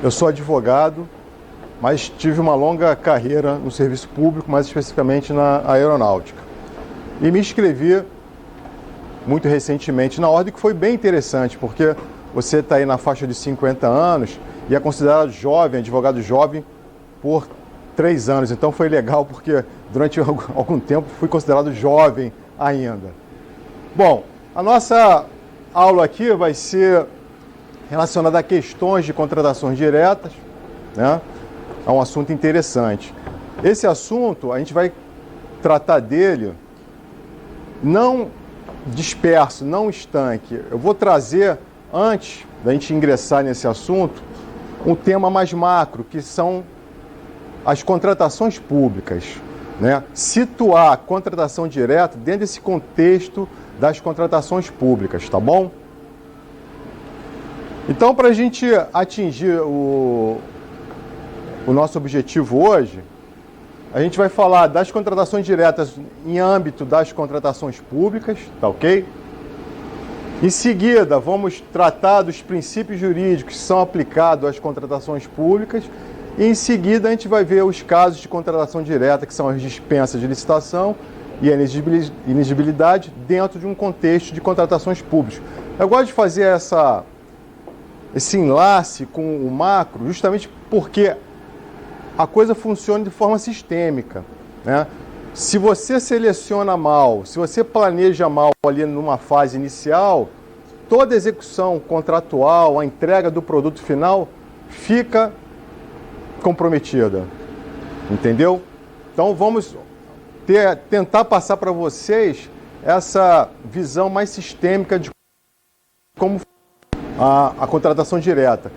Eu sou advogado, mas tive uma longa carreira no serviço público, mais especificamente na aeronáutica. E me inscrevi muito recentemente na ordem, que foi bem interessante, porque você está aí na faixa de 50 anos e é considerado jovem, advogado jovem, por 3 anos. Então foi legal, porque durante algum tempo fui considerado jovem ainda. Bom, a nossa aula aqui vai ser relacionada a questões de contratações diretas, né? É um assunto interessante. Esse assunto, a gente vai tratar dele não disperso, não estanque. Eu vou trazer, antes da gente ingressar nesse assunto, um tema mais macro, que são as contratações públicas, né? Situar a contratação direta dentro desse contexto das contratações públicas, tá bom? Então, para a gente atingir o nosso objetivo hoje, a gente vai falar das contratações diretas em âmbito das contratações públicas, tá ok? Em seguida, vamos tratar dos princípios jurídicos que são aplicados às contratações públicas. E em seguida, a gente vai ver os casos de contratação direta, que são as dispensas de licitação e a inexigibilidade dentro de um contexto de contratações públicas. Eu gosto de fazer esse enlace com o macro, justamente porque a coisa funciona de forma sistêmica, né? Se você seleciona mal, se você planeja mal ali numa fase inicial, toda a execução contratual, a entrega do produto final, fica comprometida, entendeu? Então vamos tentar passar para vocês essa visão mais sistêmica de como a contratação direta.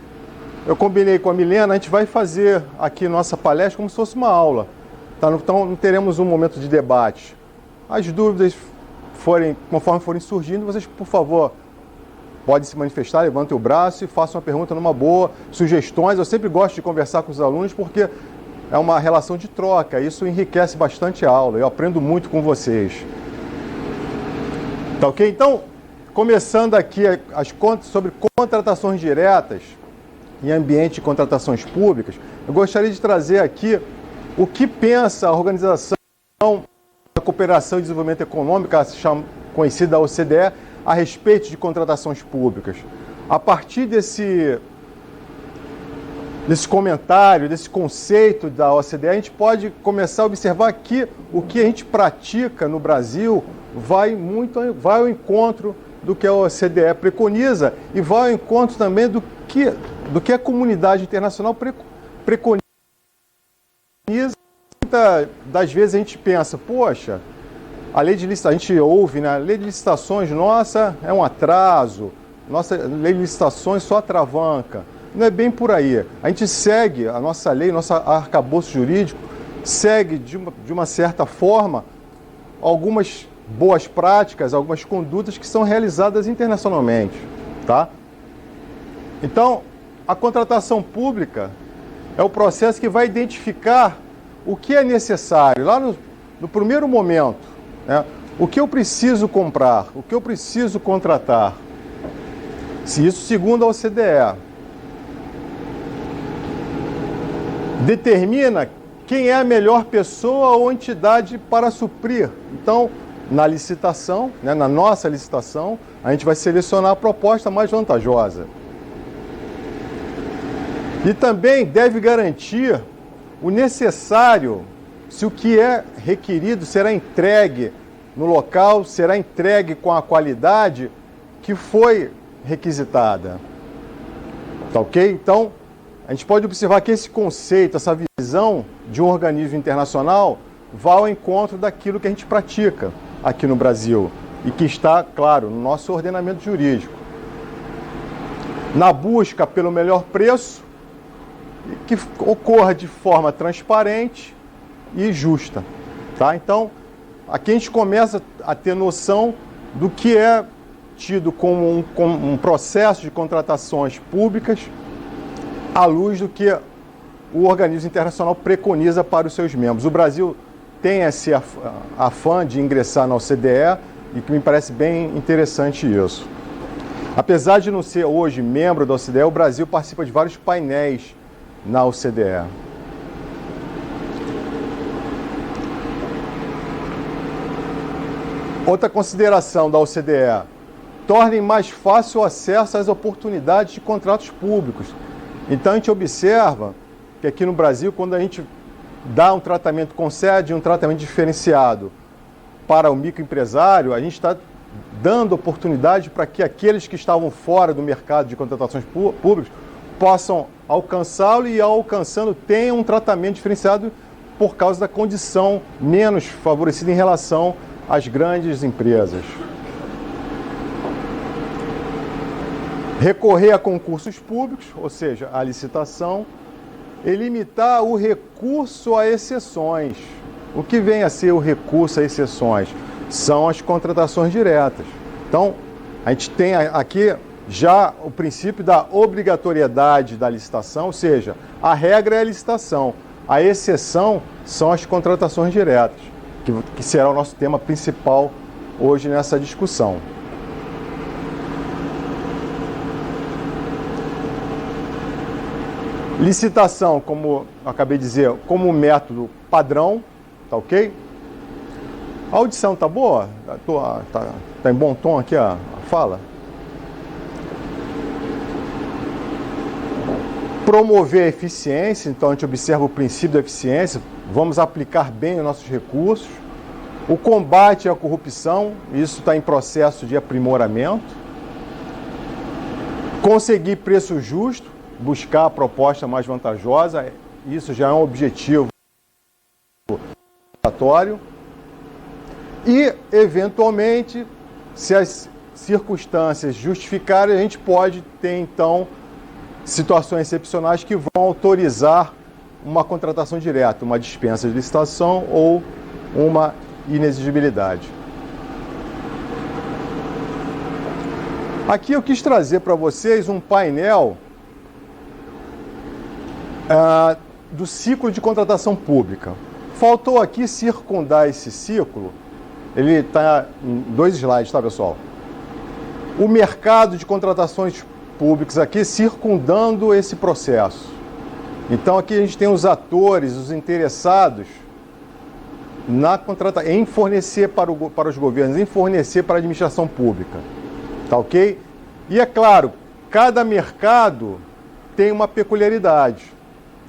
Eu combinei com a Milena, a gente vai fazer aqui nossa palestra como se fosse uma aula, tá? Então não teremos um momento de debate. As dúvidas conforme forem surgindo, vocês, por favor, podem se manifestar, levantem o braço e façam uma pergunta numa boa, sugestões. Eu sempre gosto de conversar com os alunos porque é uma relação de troca, isso enriquece bastante a aula, eu aprendo muito com vocês. Tá ok? Então, começando aqui as contas sobre contratações diretas em ambiente de contratações públicas, eu gostaria de trazer aqui o que pensa a Organização da Cooperação e Desenvolvimento Econômico, conhecida OCDE, a respeito de contratações públicas. A partir desse comentário, desse conceito da OCDE, a gente pode começar a observar que o que a gente pratica no Brasil vai ao encontro do que a OCDE preconiza e vai ao encontro também do que a comunidade internacional preconiza. Muitas das vezes a gente pensa, poxa, a lei de licitações, a gente ouve, né? A lei de licitações nossa é um atraso, nossa lei de licitações só atravanca. Não é bem por aí. A gente segue a nossa lei, nosso arcabouço jurídico, segue de uma certa forma algumas boas práticas, algumas condutas que são realizadas internacionalmente, tá? Então, a contratação pública é o processo que vai identificar o que é necessário, lá no primeiro momento, né? O que eu preciso comprar, o que eu preciso contratar. Se isso segundo a OCDE. Determina quem é a melhor pessoa ou entidade para suprir. Então, na licitação, né, na nossa licitação, a gente vai selecionar a proposta mais vantajosa. E também deve garantir o necessário, se o que é requerido será entregue no local, será entregue com a qualidade que foi requisitada. Tá ok? Então, a gente pode observar que esse conceito, essa visão de um organismo internacional vai ao encontro daquilo que a gente pratica aqui no Brasil e que está, claro, no nosso ordenamento jurídico. Na busca pelo melhor preço, que ocorra de forma transparente e justa, tá? Então, aqui a gente começa a ter noção do que é tido como um processo de contratações públicas à luz do que o organismo internacional preconiza para os seus membros. O Brasil tem esse afã de ingressar na OCDE e que me parece bem interessante isso. Apesar de não ser hoje membro da OCDE, o Brasil participa de vários painéis na OCDE. Outra consideração da OCDE: tornem mais fácil o acesso às oportunidades de contratos públicos. Então a gente observa que aqui no Brasil, quando a gente dá um tratamento, concede um tratamento diferenciado para o microempresário, a gente está dando oportunidade para que aqueles que estavam fora do mercado de contratações públicas possam alcançá-lo e, ao alcançando, tenham um tratamento diferenciado por causa da condição menos favorecida em relação às grandes empresas. Recorrer a concursos públicos, ou seja, a licitação, e limitar o recurso a exceções. O que vem a ser o recurso a exceções? São as contratações diretas. Então, a gente tem aqui já o princípio da obrigatoriedade da licitação, ou seja, a regra é a licitação, a exceção são as contratações diretas, que será o nosso tema principal hoje nessa discussão. Licitação, como eu acabei de dizer, como método padrão, tá ok? A audição tá boa? Tá em bom tom aqui a fala? Promover a eficiência, então a gente observa o princípio da eficiência, vamos aplicar bem os nossos recursos. O combate à corrupção, isso está em processo de aprimoramento. Conseguir preço justo, buscar a proposta mais vantajosa, isso já é um objetivo obrigatório. E, eventualmente, se as circunstâncias justificarem, a gente pode ter, então, situações excepcionais que vão autorizar uma contratação direta, uma dispensa de licitação ou uma inexigibilidade. Aqui eu quis trazer para vocês um painel do ciclo de contratação pública. Faltou aqui circundar esse ciclo, ele está em 2 slides, tá, pessoal? O mercado de contratações públicas aqui circundando esse processo. Então aqui a gente tem os atores, os interessados em fornecer para os governos, em fornecer para a administração pública. Tá ok? E é claro, cada mercado tem uma peculiaridade,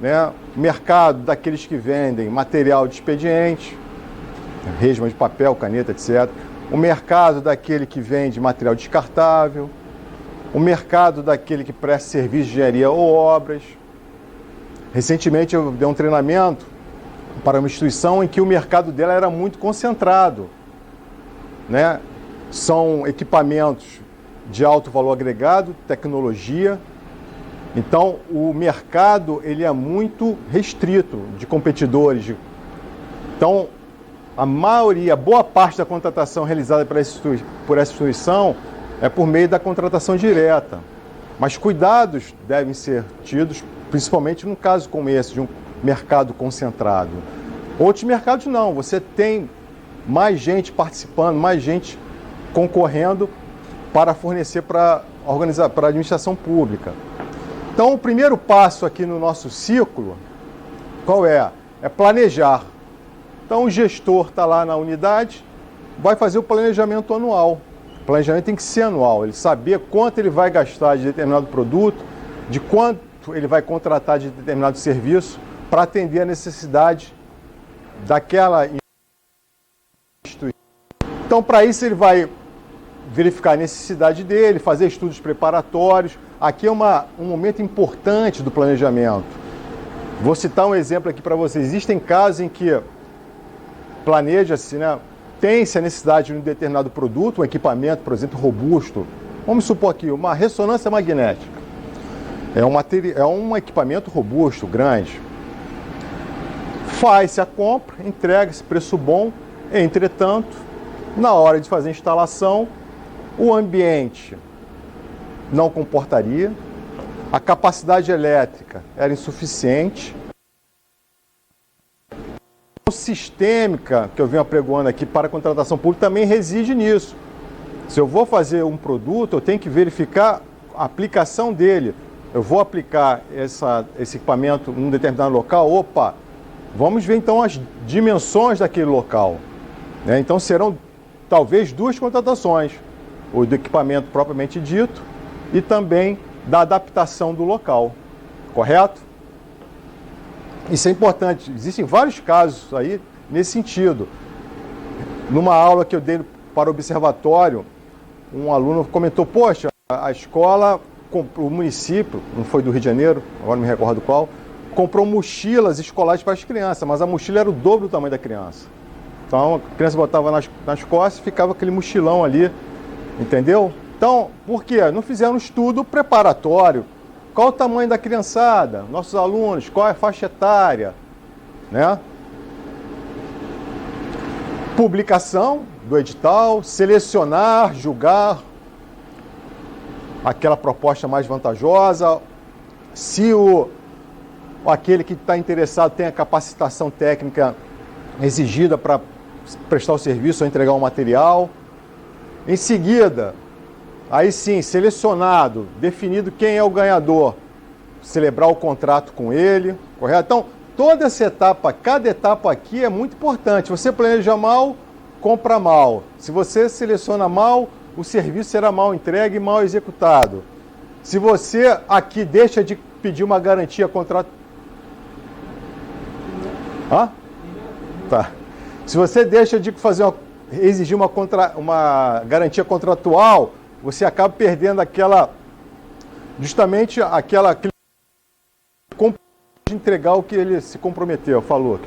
né? O mercado daqueles que vendem material de expediente, resma de papel, caneta, etc. O mercado daquele que vende material descartável. O mercado daquele que presta serviço de engenharia ou obras. Recentemente eu dei um treinamento para uma instituição em que o mercado dela era muito concentrado, né? São equipamentos de alto valor agregado, tecnologia. Então, o mercado ele é muito restrito de competidores. Então, a maioria, boa parte da contratação realizada por essa instituição é por meio da contratação direta. Mas cuidados devem ser tidos, principalmente num caso como esse, de um mercado concentrado. Outros mercados não, você tem mais gente participando, mais gente concorrendo para fornecer para a administração pública. Então, o primeiro passo aqui no nosso ciclo, qual é? É planejar. Então, o gestor está lá na unidade, vai fazer o planejamento anual. O planejamento tem que ser anual, ele saber quanto ele vai gastar de determinado produto, de quanto ele vai contratar de determinado serviço para atender a necessidade daquela instituição. Então, para isso, ele vai verificar a necessidade dele, fazer estudos preparatórios. Aqui é um momento importante do planejamento. Vou citar um exemplo aqui para vocês. Existem casos em que planeja-se, né, tem-se a necessidade de um determinado produto, um equipamento, por exemplo, robusto. Vamos supor aqui, uma ressonância magnética. É um equipamento robusto, grande. Faz-se a compra, entrega-se preço bom. Entretanto, na hora de fazer a instalação, o ambiente não comportaria, a capacidade elétrica era insuficiente, a sistêmica que eu venho apregoando aqui para a contratação pública também reside nisso. Se eu vou fazer um produto, eu tenho que verificar a aplicação dele. Eu vou aplicar esse equipamento em um determinado local, opa, vamos ver então as dimensões daquele local. Né? Então serão talvez 2 contratações, o do equipamento propriamente dito e também da adaptação do local, correto? Isso é importante, existem vários casos aí nesse sentido. Numa aula que eu dei para o observatório, um aluno comentou, poxa, a escola, o município, não foi do Rio de Janeiro, agora não me recordo qual, comprou mochilas escolares para as crianças, mas a mochila era o dobro do tamanho da criança. Então a criança botava nas costas e ficava aquele mochilão ali, entendeu? Então, por quê? Não fizeram um estudo preparatório. Qual o tamanho da criançada, nossos alunos, qual é a faixa etária, né? Publicação do edital, selecionar, julgar aquela proposta mais vantajosa, se aquele que está interessado tem a capacitação técnica exigida para prestar o serviço ou entregar o material. Em seguida, aí sim, selecionado, definido quem é o ganhador, celebrar o contrato com ele, correto? Então, toda essa etapa, cada etapa aqui é muito importante. Você planeja mal, compra mal. Se você seleciona mal, o serviço será mal entregue e mal executado. Se você aqui deixa de pedir uma garantia contratual... Tá. Se você deixa de exigir uma garantia contratual, você acaba perdendo justamente aquele de entregar o que ele se comprometeu, falou.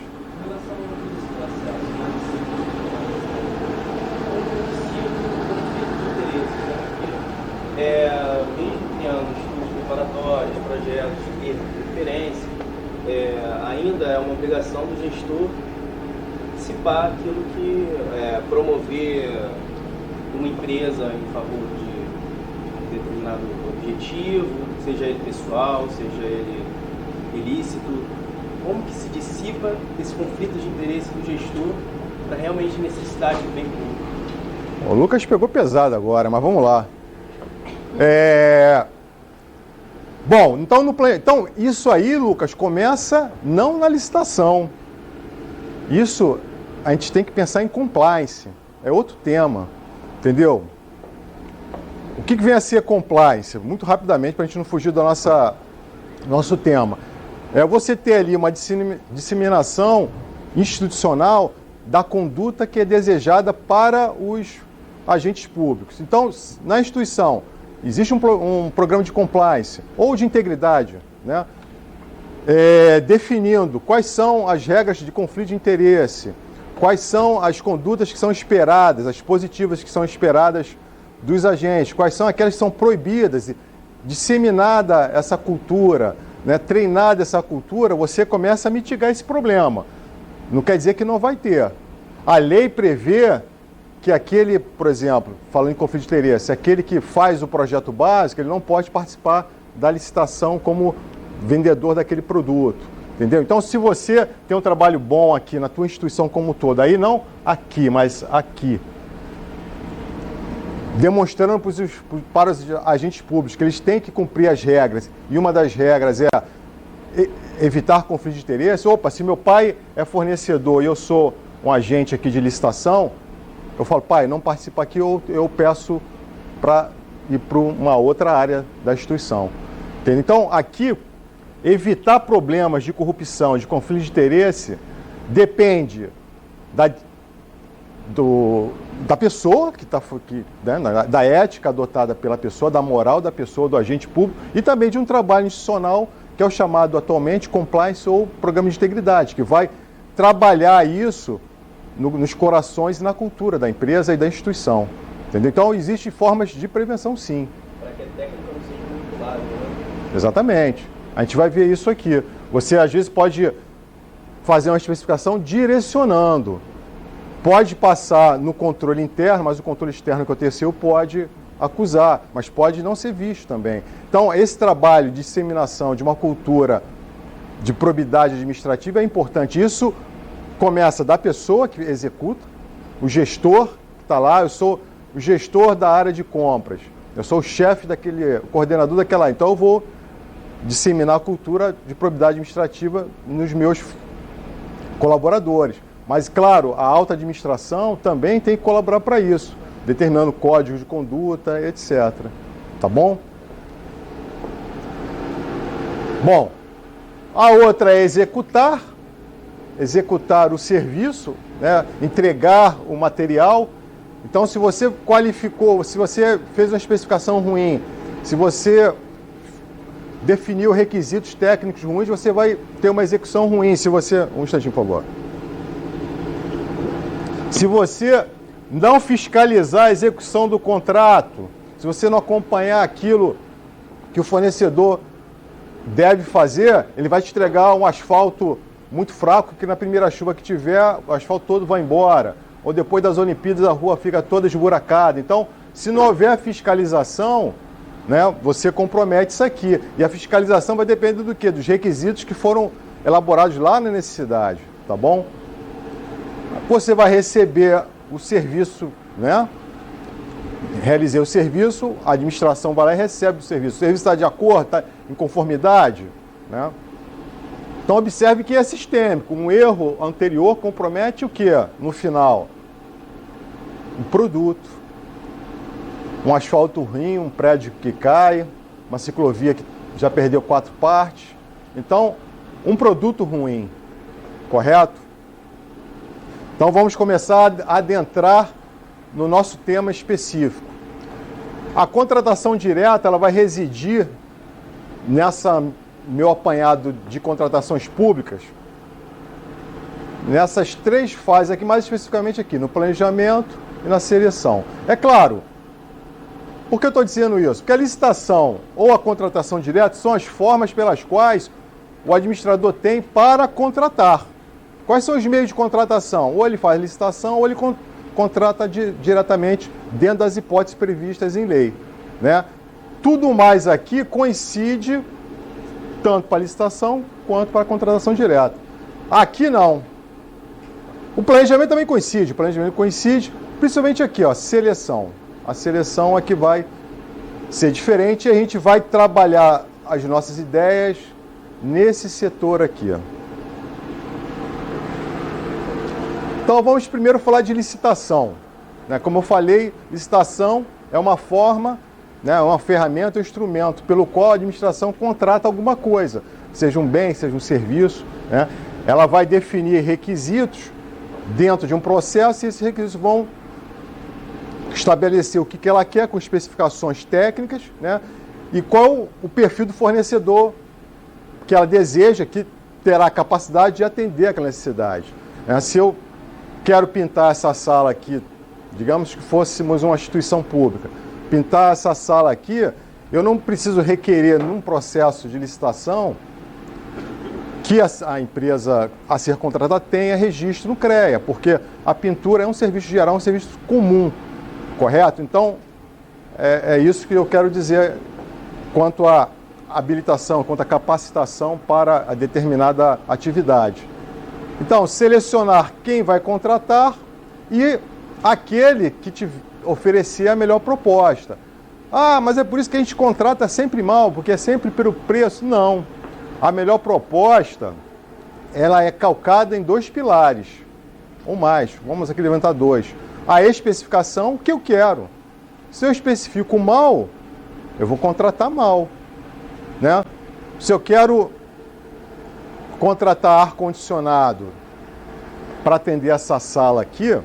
Mesmo criando estudos preparatórios, projetos de referência, ainda é uma obrigação do gestor participar aquilo que promover uma empresa em favor de determinado objetivo, seja ele pessoal, seja ele ilícito. Como que se dissipa esse conflito de interesse do gestor para realmente necessidade do bem público? O Lucas pegou pesado agora, mas vamos lá. Bom, então isso aí, Lucas, começa não na licitação. Isso a gente tem que pensar em compliance. É outro tema, entendeu? O que vem a ser compliance? Muito rapidamente, para a gente não fugir do nosso tema. É você ter ali uma disseminação institucional da conduta que é desejada para os agentes públicos. Então, na instituição, existe um programa de compliance ou de integridade, né? Definindo quais são as regras de conflito de interesse, quais são as condutas que são esperadas, as positivas que são esperadas dos agentes, quais são aquelas que são proibidas, disseminada essa cultura, né, treinada essa cultura, você começa a mitigar esse problema. Não quer dizer que não vai ter. A lei prevê que aquele, por exemplo, falando em conflito de interesse, aquele que faz o projeto básico, ele não pode participar da licitação como vendedor daquele produto, entendeu? Então, se você tem um trabalho bom aqui na tua instituição como toda, aí não aqui, mas aqui, demonstrando para os agentes públicos que eles têm que cumprir as regras, e uma das regras é evitar conflito de interesse. Opa, se meu pai é fornecedor e eu sou um agente aqui de licitação, eu falo, pai, não participa aqui, ou eu peço para ir para uma outra área da instituição. Entende? Então, aqui, evitar problemas de corrupção, de conflito de interesse, depende da pessoa, né, da ética adotada pela pessoa, da moral da pessoa, do agente público, e também de um trabalho institucional, que é o chamado atualmente compliance ou programa de integridade, que vai trabalhar isso nos corações e na cultura da empresa e da instituição. Entendeu? Então, existem formas de prevenção, sim. Para que a técnica não seja muito larga, né? Exatamente. A gente vai ver isso aqui. Você, às vezes, pode fazer uma especificação direcionando. Pode passar no controle interno, mas o controle externo, que é o terceiro, pode acusar, mas pode não ser visto também. Então, esse trabalho de disseminação de uma cultura de probidade administrativa é importante. Isso começa da pessoa que executa, o gestor que está lá. Eu sou o gestor da área de compras, eu sou o chefe daquele, o coordenador daquela área, então eu vou disseminar a cultura de probidade administrativa nos meus colaboradores. Mas, claro, a alta administração também tem que colaborar para isso, determinando códigos de conduta, etc. Tá bom? Bom, a outra é executar o serviço, né? Entregar o material. Então, se você qualificou, se você fez uma especificação ruim, se você definiu requisitos técnicos ruins, você vai ter uma execução ruim. Se você... Um instantinho, por favor. Se você não fiscalizar a execução do contrato, se você não acompanhar aquilo que o fornecedor deve fazer, ele vai te entregar um asfalto muito fraco, que na primeira chuva que tiver, o asfalto todo vai embora. Ou depois das Olimpíadas a rua fica toda esburacada. Então, se não houver fiscalização, né, você compromete isso aqui. E a fiscalização vai depender do quê? Dos requisitos que foram elaborados lá na necessidade, tá bom? Você vai receber o serviço, né? Realizei o serviço, a administração vai lá e recebe o serviço. O serviço está de acordo, está em conformidade, né? Então observe que é sistêmico. Um erro anterior compromete o quê? No final, um produto, um asfalto ruim, um prédio que cai, uma ciclovia que já perdeu 4 partes. Então, um produto ruim, correto? Então vamos começar a adentrar no nosso tema específico. A contratação direta, ela vai residir nessa meu apanhado de contratações públicas, nessas 3 fases aqui, mais especificamente aqui, no planejamento e na seleção. É claro, por que eu estou dizendo isso? Porque a licitação ou a contratação direta são as formas pelas quais o administrador tem para contratar. Quais são os meios de contratação? Ou ele faz licitação ou ele contrata diretamente dentro das hipóteses previstas em lei, né? Tudo mais aqui coincide tanto para licitação quanto para a contratação direta. Aqui não. O planejamento também coincide, principalmente aqui, ó, seleção. A seleção é que vai ser diferente e a gente vai trabalhar as nossas ideias nesse setor aqui, ó. Então vamos primeiro falar de licitação, né? Como eu falei, licitação é uma forma, né, uma ferramenta, um instrumento pelo qual a administração contrata alguma coisa, seja um bem, seja um serviço, né? Ela vai definir requisitos dentro de um processo e esses requisitos vão estabelecer o que ela quer com especificações técnicas, né? E qual o perfil do fornecedor que ela deseja, que terá a capacidade de atender aquela necessidade. Se eu quero pintar essa sala aqui, digamos que fôssemos uma instituição pública, pintar essa sala aqui, eu não preciso requerer num processo de licitação que a empresa a ser contratada tenha registro no CREA, porque a pintura é um serviço geral, um serviço comum, correto? Então, é isso que eu quero dizer quanto à habilitação, quanto à capacitação para a determinada atividade. Então, selecionar quem vai contratar e aquele que te oferecer a melhor proposta. Ah, mas é por isso que a gente contrata sempre mal, porque é sempre pelo preço. Não. A melhor proposta, ela é calcada em 2 pilares, ou mais. Vamos aqui levantar 2. A especificação, o que eu quero. Se eu especifico mal, eu vou contratar mal, né? Se eu quero contratar ar-condicionado para atender essa sala aqui,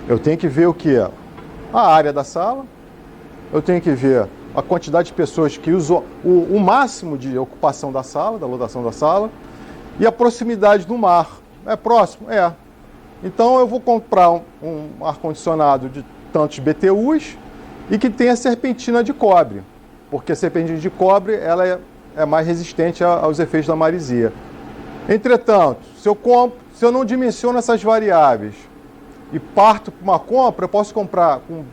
eu tenho que ver o que? A área da sala, eu tenho que ver a quantidade de pessoas que usam, o máximo de ocupação da sala, da lotação da sala, e a proximidade do mar. É próximo? É. Então eu vou comprar um ar-condicionado de tantos BTUs e que tenha serpentina de cobre, porque a serpentina de cobre ela é mais resistente aos efeitos da maresia. Entretanto, se eu não dimensiono essas variáveis e parto para uma compra, eu posso comprar com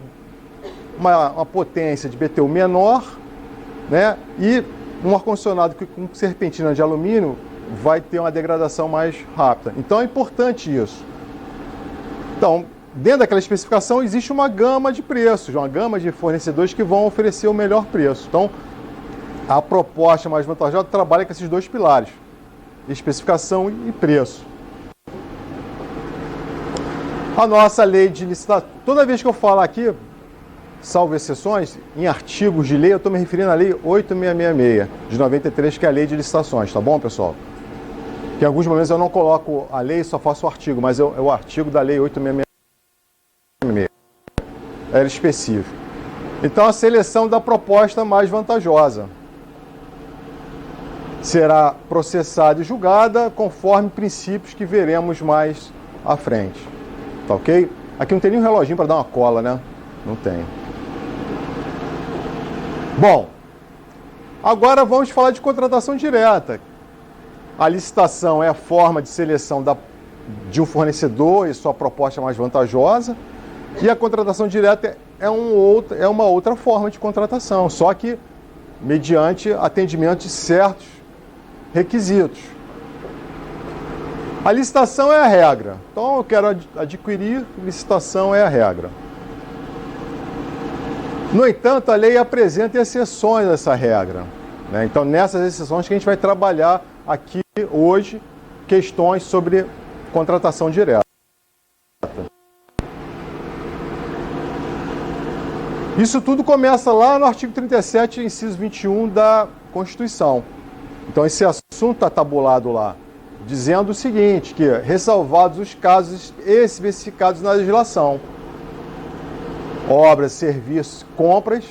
uma potência de BTU menor, né? E um ar-condicionado com serpentina de alumínio vai ter uma degradação mais rápida. Então é importante isso. Então, dentro daquela especificação existe uma gama de preços, uma gama de fornecedores que vão oferecer o melhor preço. Então, a proposta mais vantajosa trabalha com esses dois pilares, especificação e preço. A nossa lei de licitação, toda vez que eu falar aqui, salvo exceções, em artigos de lei, eu estou me referindo à lei 8666, de 93, que é a lei de licitações, tá bom, pessoal? Que em alguns momentos eu não coloco a lei, só faço o artigo, mas é o artigo da lei 8666. Era específico. Então, a seleção da proposta mais vantajosa será processada e julgada conforme princípios que veremos mais à frente. Tá ok? Aqui não tem nenhum reloginho para dar uma cola, né? Não tem. Bom, agora vamos falar de contratação direta. A licitação é a forma de seleção de um fornecedor e sua proposta mais vantajosa. E a contratação direta é uma outra forma de contratação, só que mediante atendimento de certos requisitos. A licitação é a regra. Então, eu quero adquirir, licitação é a regra. No entanto, a lei apresenta exceções a essa regra, né? Então, nessas exceções que a gente vai trabalhar aqui hoje, questões sobre contratação direta. Isso tudo começa lá no artigo 37, inciso 21 da Constituição. Então, esse assunto está tabulado lá, dizendo o seguinte, que ressalvados os casos especificados na legislação, obras, serviços, compras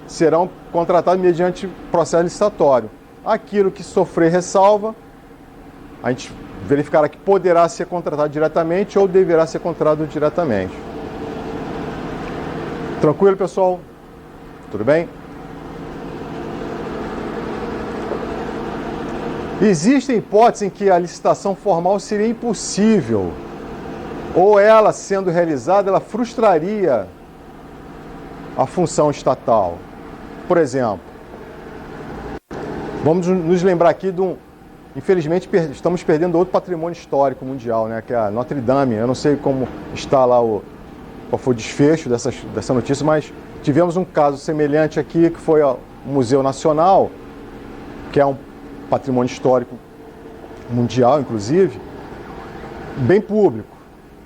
serão contratados mediante processo licitatório. Aquilo que sofrer ressalva, a gente verificará que poderá ser contratado diretamente ou deverá ser contratado diretamente. Tranquilo, pessoal? Tudo bem? Existem hipóteses em que a licitação formal seria impossível, ou ela, sendo realizada, ela frustraria a função estatal. Por exemplo, vamos nos lembrar aqui de infelizmente, estamos perdendo outro patrimônio histórico mundial, né, que é a Notre Dame. Eu não sei como está lá qual foi o desfecho dessa notícia, mas tivemos um caso semelhante aqui, que foi o Museu Nacional, que é um patrimônio histórico mundial, inclusive, bem público,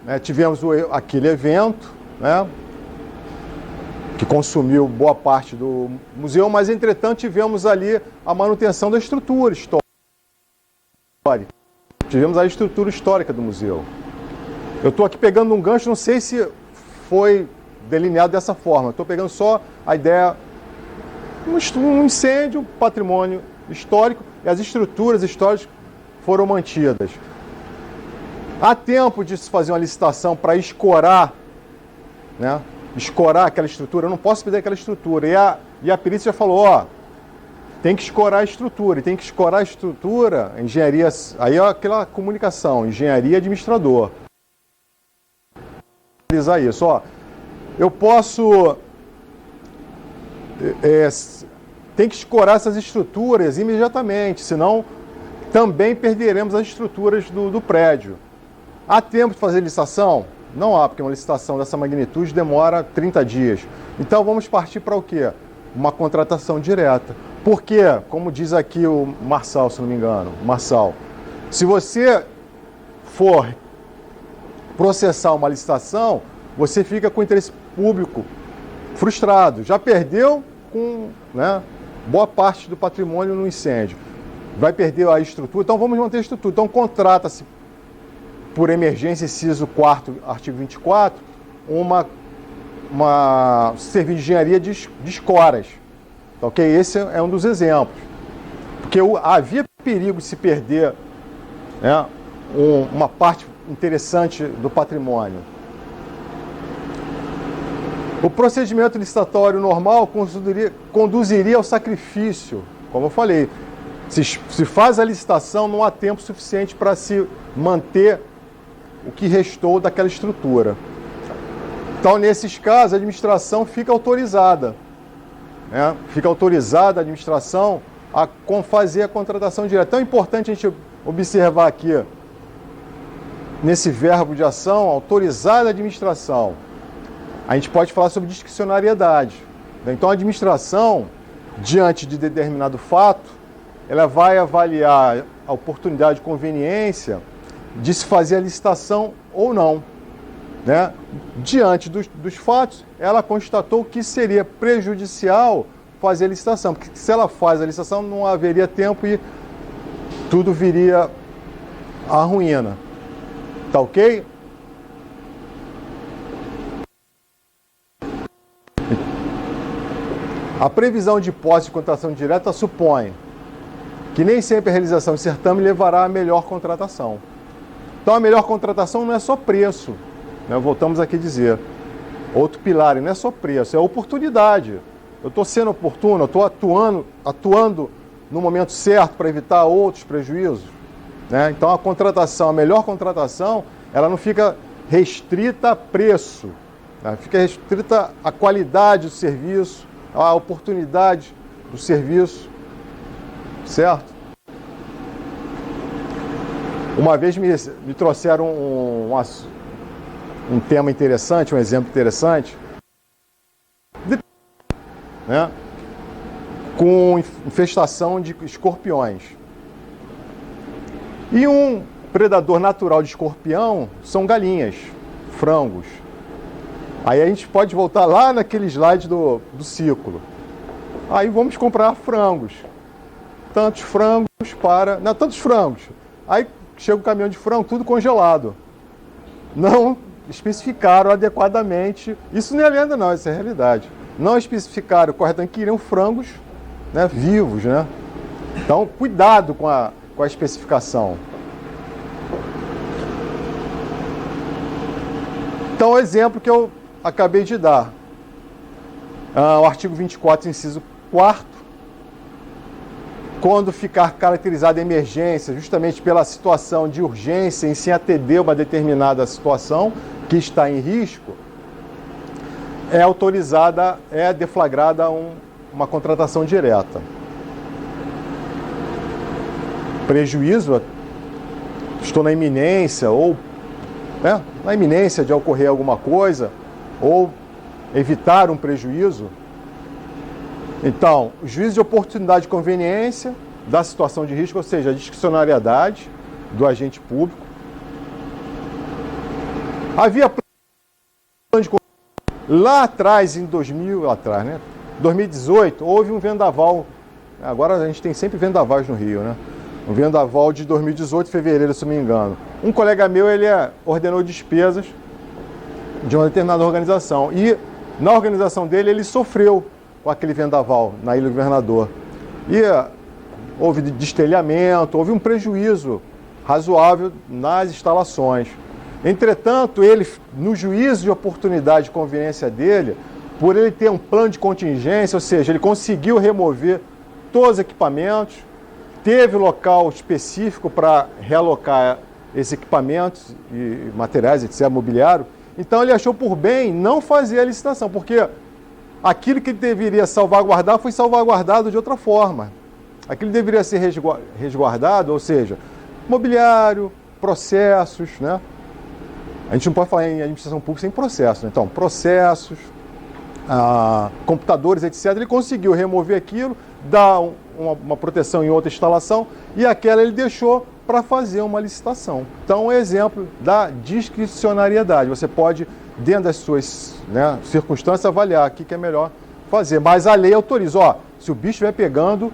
né? Tivemos aquele evento, né, que consumiu boa parte do museu, mas, entretanto, tivemos ali a manutenção da estrutura histórica. Tivemos a estrutura histórica do museu. Eu estou aqui pegando um gancho, não sei se foi delineado dessa forma, estou pegando só a ideia, um incêndio, patrimônio histórico, e as estruturas históricas foram mantidas. Há tempo de se fazer uma licitação para escorar, né? Escorar aquela estrutura. Eu não posso perder aquela estrutura. E a perícia já falou, tem que escorar a estrutura. E tem que escorar a estrutura, engenharia, aí é aquela comunicação, engenharia administrador. Realizar isso, eu posso... tem que escorar essas estruturas imediatamente, senão também perderemos as estruturas do prédio. Há tempo de fazer licitação? Não há, porque uma licitação dessa magnitude demora 30 dias. Então vamos partir para o quê? Uma contratação direta. Porque, como diz aqui o Marçal, se não me engano, se você for processar uma licitação, você fica com o interesse público frustrado. Já perdeu com, né, boa parte do patrimônio no incêndio. Vai perder a estrutura, então vamos manter a estrutura. Então contrata-se por emergência, inciso 4º, artigo 24, uma serviço de engenharia de escoras. Tá, ok? Esse é um dos exemplos. Porque havia perigo de se perder, né, uma parte interessante do patrimônio. O procedimento licitatório normal conduziria ao sacrifício, como eu falei. Se faz a licitação, não há tempo suficiente para se manter o que restou daquela estrutura. Então, nesses casos, a administração fica autorizada, né? Fica autorizada a administração a fazer a contratação direta. Então, é importante a gente observar aqui nesse verbo de ação, autorizar a administração, a gente pode falar sobre discricionariedade. Então, a administração, diante de determinado fato, ela vai avaliar a oportunidade de conveniência de se fazer a licitação ou não. Né? Diante dos fatos, ela constatou que seria prejudicial fazer a licitação, porque se ela faz a licitação, não haveria tempo e tudo viria à ruína. Tá ok? A previsão de posse de contratação direta supõe que nem sempre a realização de certame levará à melhor contratação. Então, a melhor contratação não é só preço, né? Voltamos aqui a dizer. Outro pilar, não é só preço, é oportunidade. Eu estou sendo oportuno, eu estou atuando no momento certo para evitar outros prejuízos. Né? Então, a melhor contratação, ela não fica restrita a preço, né? Fica restrita à qualidade do serviço, à oportunidade do serviço, certo? Uma vez me trouxeram um tema interessante, um exemplo interessante, né? Com infestação de escorpiões. E um predador natural de escorpião são galinhas, frangos. Aí a gente pode voltar lá naquele slide do ciclo. Aí vamos comprar frangos. Tantos frangos tantos frangos. Aí chega o caminhão de frango, tudo congelado. Não especificaram adequadamente. Isso não é lenda não, isso é realidade. Não especificaram corretamente que iriam frangos, né, vivos, né? Então, cuidado com a especificação. Então, o exemplo que eu acabei de dar. O artigo 24, inciso 4º, quando ficar caracterizada a emergência, justamente pela situação de urgência em se atender uma determinada situação que está em risco, é deflagrada uma contratação direta. Prejuízo, estou na iminência, ou na iminência de ocorrer alguma coisa, ou evitar um prejuízo. Então, o juízo de oportunidade e conveniência da situação de risco, ou seja, a discricionariedade do agente público. Havia plano de... Lá atrás, em 2018, houve um vendaval. Agora a gente tem sempre vendavais no Rio, né? Um vendaval de 2018, fevereiro, se não me engano. Um colega meu, ele ordenou despesas de uma determinada organização. E na organização dele, ele sofreu com aquele vendaval na Ilha do Governador. E houve destelhamento, houve um prejuízo razoável nas instalações. Entretanto, ele, no juízo de oportunidade e conveniência dele, por ele ter um plano de contingência, ou seja, ele conseguiu remover todos os equipamentos, teve local específico para realocar esses equipamentos e materiais, etc., mobiliário. Então, ele achou por bem não fazer a licitação, porque aquilo que ele deveria salvaguardar foi salvaguardado de outra forma. Aquilo deveria ser resguardado, ou seja, mobiliário, processos, né? A gente não pode falar em administração pública sem processo, né? Então, processos, computadores, etc. Ele conseguiu remover aquilo, dar uma proteção em outra instalação e aquela ele deixou para fazer uma licitação. Então, um exemplo da discricionariedade. Você pode, dentro das suas, né, circunstâncias, avaliar o que é melhor fazer. Mas a lei autoriza, se o bicho estiver pegando,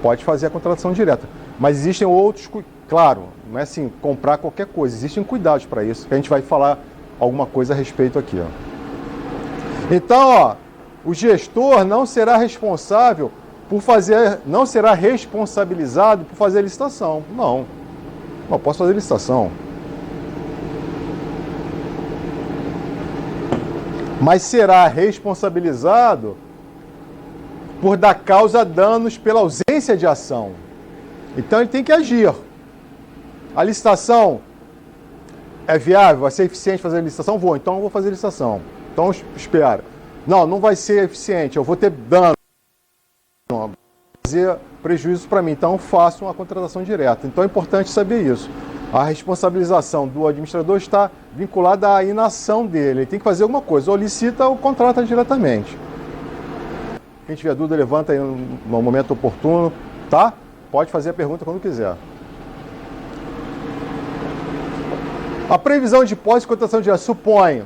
pode fazer a contratação direta. Mas existem outros, claro, não é assim, comprar qualquer coisa. Existem cuidados para isso, que a gente vai falar alguma coisa a respeito aqui. Então, o gestor não será responsável não será responsabilizado por fazer a licitação. Não posso fazer licitação. Mas será responsabilizado por dar causa a danos pela ausência de ação. Então ele tem que agir. A licitação é viável, vai ser eficiente fazer a licitação? Então eu vou fazer a licitação. Então espera. Não vai ser eficiente, eu vou ter dano, fazer prejuízo para mim, então eu faço uma contratação direta. Então é importante saber isso. a responsabilização do administrador está vinculada à inação dele. Ele tem que fazer alguma coisa, ou licita ou contrata diretamente. Quem tiver dúvida, levanta aí no momento oportuno, tá? Pode fazer a pergunta quando quiser. A previsão de pós e contratação direta supõe,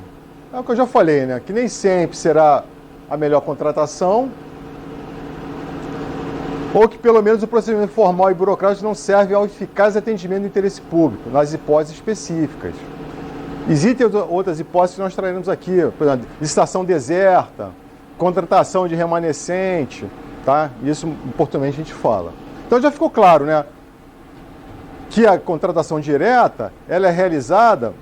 é o que eu já falei, né? Que nem sempre será a melhor contratação, ou que pelo menos o procedimento formal e burocrático não serve ao eficaz atendimento do interesse público, nas hipóteses específicas. Existem outras hipóteses que nós traremos aqui, por exemplo, licitação deserta, contratação de remanescente, tá? Isso oportunamente a gente fala. Então já ficou claro, né? Que a contratação direta, ela é realizada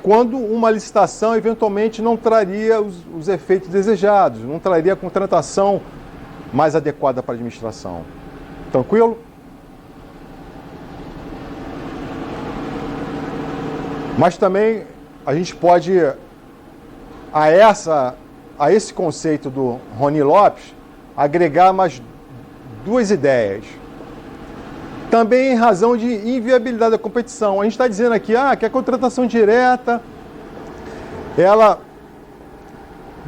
quando uma licitação eventualmente não traria os efeitos desejados, não traria a contratação mais adequada para a administração. Tranquilo? Mas também a gente pode, a esse conceito do Rony Lopes, agregar mais duas ideias. Também em razão de inviabilidade da competição. A gente está dizendo aqui que a contratação direta, ela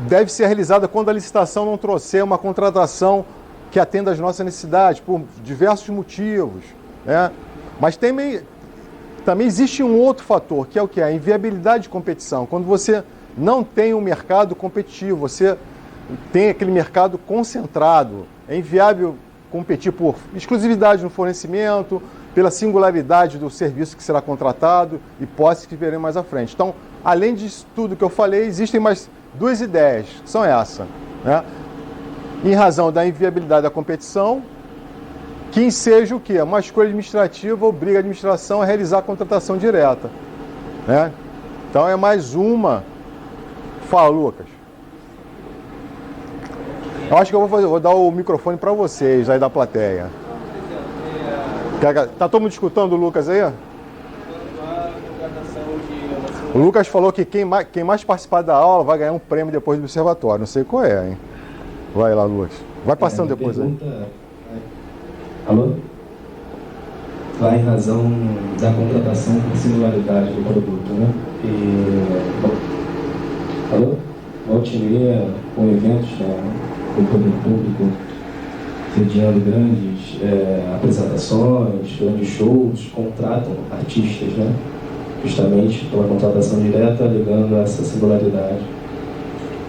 deve ser realizada quando a licitação não trouxer uma contratação que atenda às nossas necessidades, por diversos motivos, né? Mas também existe um outro fator, que é o que? A inviabilidade de competição. Quando você não tem um mercado competitivo, você tem aquele mercado concentrado, é inviável competir por exclusividade no fornecimento, pela singularidade do serviço que será contratado, hipóteses que veremos mais à frente. Então, além disso tudo que eu falei, existem mais duas ideias, que são essas, né? Em razão da inviabilidade da competição, que enseja o quê? Uma escolha administrativa obriga a administração a realizar a contratação direta, né? Então é mais uma. Fala, Lucas. Eu acho que eu vou dar o microfone para vocês aí da plateia. Tá todo mundo escutando o Lucas aí? O Lucas falou que quem mais participar da aula vai ganhar um prêmio depois do observatório. Não sei qual é, hein? Vai lá, Lucas. Vai passando depois pergunta... aí. Alô? Vai em razão da contratação por singularidade do produto, né? Alô? Volte e meia com eventos do poder público, sediando grandes apresentações, grandes shows, contratam artistas, né? Justamente pela contratação direta, alegando essa singularidade.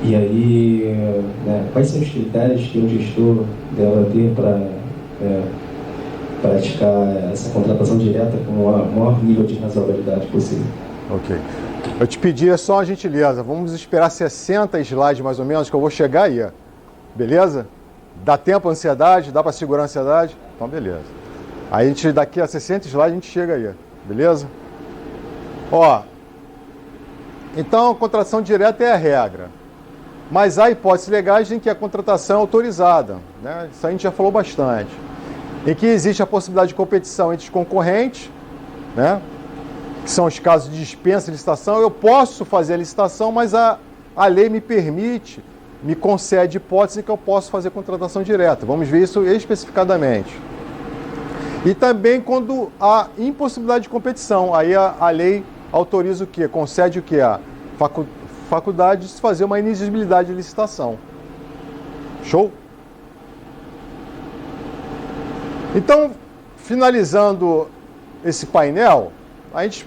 E aí, né, quais são os critérios que o gestor deve ter para praticar essa contratação direta com o maior nível de razoabilidade possível? Ok. Eu te pedi só uma gentileza, vamos esperar 60 slides mais ou menos, que eu vou chegar aí. Beleza? Dá tempo a ansiedade? Dá para segurar a ansiedade? Então, beleza. Aí, daqui a 60 slides, a gente chega aí. Beleza? Ó, então a contratação direta é a regra. Mas há hipóteses legais em que a contratação é autorizada, né? Isso a gente já falou bastante. Em que existe a possibilidade de competição entre os concorrentes, né? Que são os casos de dispensa de licitação. Eu posso fazer a licitação, mas a lei me permite, me concede hipótese que eu posso fazer contratação direta. Vamos ver isso especificadamente. E também quando há impossibilidade de competição, aí a lei autoriza o quê? Concede o quê? A faculdade de se fazer uma inexigibilidade de licitação. Show? Então, finalizando esse painel, a gente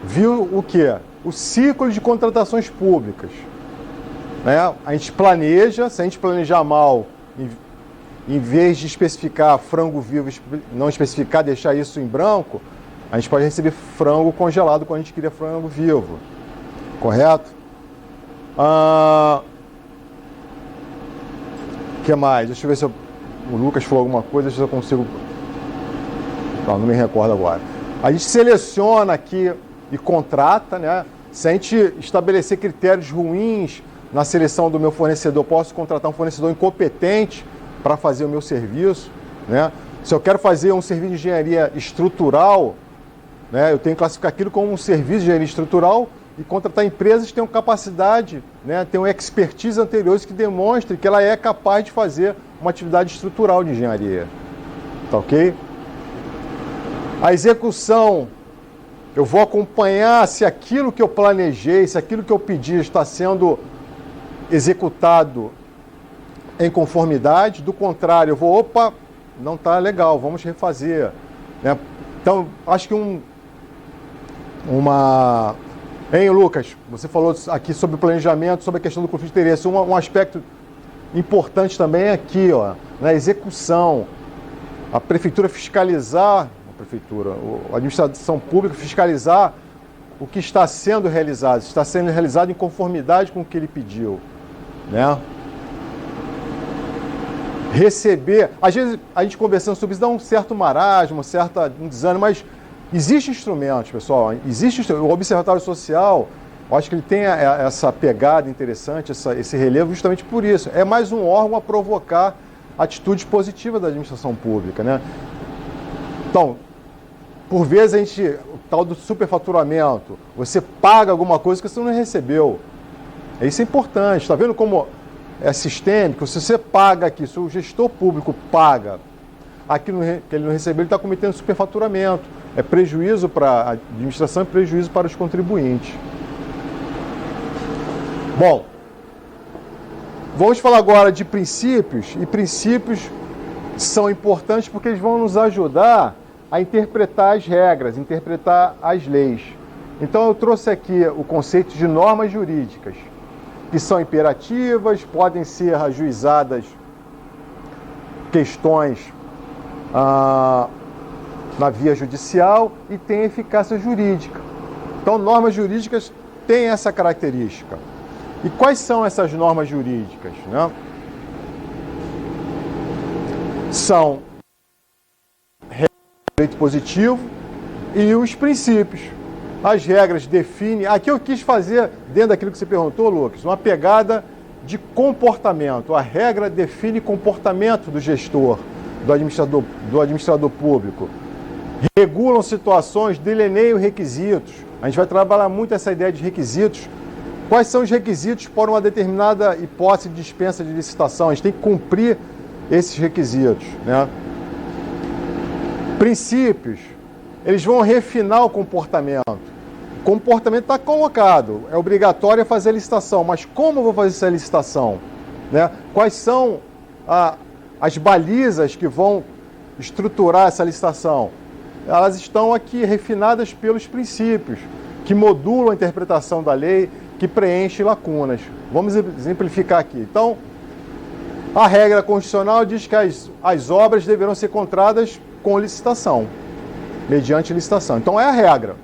viu o quê? O ciclo de contratações públicas, né? A gente planeja, se a gente planejar mal, em vez de especificar frango vivo, não especificar, deixar isso em branco, a gente pode receber frango congelado quando a gente queria frango vivo. Correto? O que mais? Deixa eu ver se o Lucas falou alguma coisa, se eu consigo... Não me recordo agora. A gente seleciona aqui e contrata, né? Se a gente estabelecer critérios ruins na seleção do meu fornecedor, posso contratar um fornecedor incompetente para fazer o meu serviço, né? Se eu quero fazer um serviço de engenharia estrutural, né, eu tenho que classificar aquilo como um serviço de engenharia estrutural e contratar empresas que tenham capacidade, né, tenham expertise anteriores que demonstrem que ela é capaz de fazer uma atividade estrutural de engenharia. Tá ok? A execução, eu vou acompanhar se aquilo que eu planejei, se aquilo que eu pedi está sendo executado em conformidade. Do contrário, eu vou, opa, não está legal, vamos refazer. Né? Então, acho que Hein, Lucas, você falou aqui sobre o planejamento, sobre a questão do conflito de interesse. Um aspecto importante também é aqui, ó, na execução. A prefeitura fiscalizar, a administração pública fiscalizar o que está sendo realizado, se está sendo realizado em conformidade com o que ele pediu, né? Receber, às vezes a gente conversando sobre isso dá um certo marasmo, um desânimo, mas existem instrumentos, pessoal, o Observatório Social, eu acho que ele tem essa pegada interessante, esse relevo justamente por isso, é mais um órgão a provocar atitudes positivas da administração pública, né? Então, por vezes o tal do superfaturamento, você paga alguma coisa que você não recebeu. Isso é importante. Está vendo como é sistêmico? Se você paga aqui, se o gestor público paga aquilo que ele não recebeu, ele está cometendo superfaturamento. É prejuízo para a administração e prejuízo para os contribuintes. Bom, vamos falar agora de princípios, e princípios são importantes porque eles vão nos ajudar a interpretar as regras, interpretar as leis. Então eu trouxe aqui o conceito de normas jurídicas, que são imperativas, podem ser ajuizadas questões na via judicial e têm eficácia jurídica. Então normas jurídicas têm essa característica. E quais são essas normas jurídicas, né? São direito positivo e os princípios. As regras definem... Aqui eu quis fazer, dentro daquilo que você perguntou, Lucas, uma pegada de comportamento. A regra define comportamento do gestor, do administrador público. Regulam situações, delineiam requisitos. A gente vai trabalhar muito essa ideia de requisitos. Quais são os requisitos para uma determinada hipótese de dispensa de licitação? A gente tem que cumprir esses requisitos, né? Princípios, eles vão refinar o comportamento. O comportamento está colocado, é obrigatório fazer a licitação, mas como eu vou fazer essa licitação? Né? Quais são as balizas que vão estruturar essa licitação? Elas estão aqui refinadas pelos princípios, que modulam a interpretação da lei, que preenchem lacunas. Vamos exemplificar aqui. Então, a regra constitucional diz que as obras deverão ser contratadas com licitação, mediante licitação. Então, é a regra.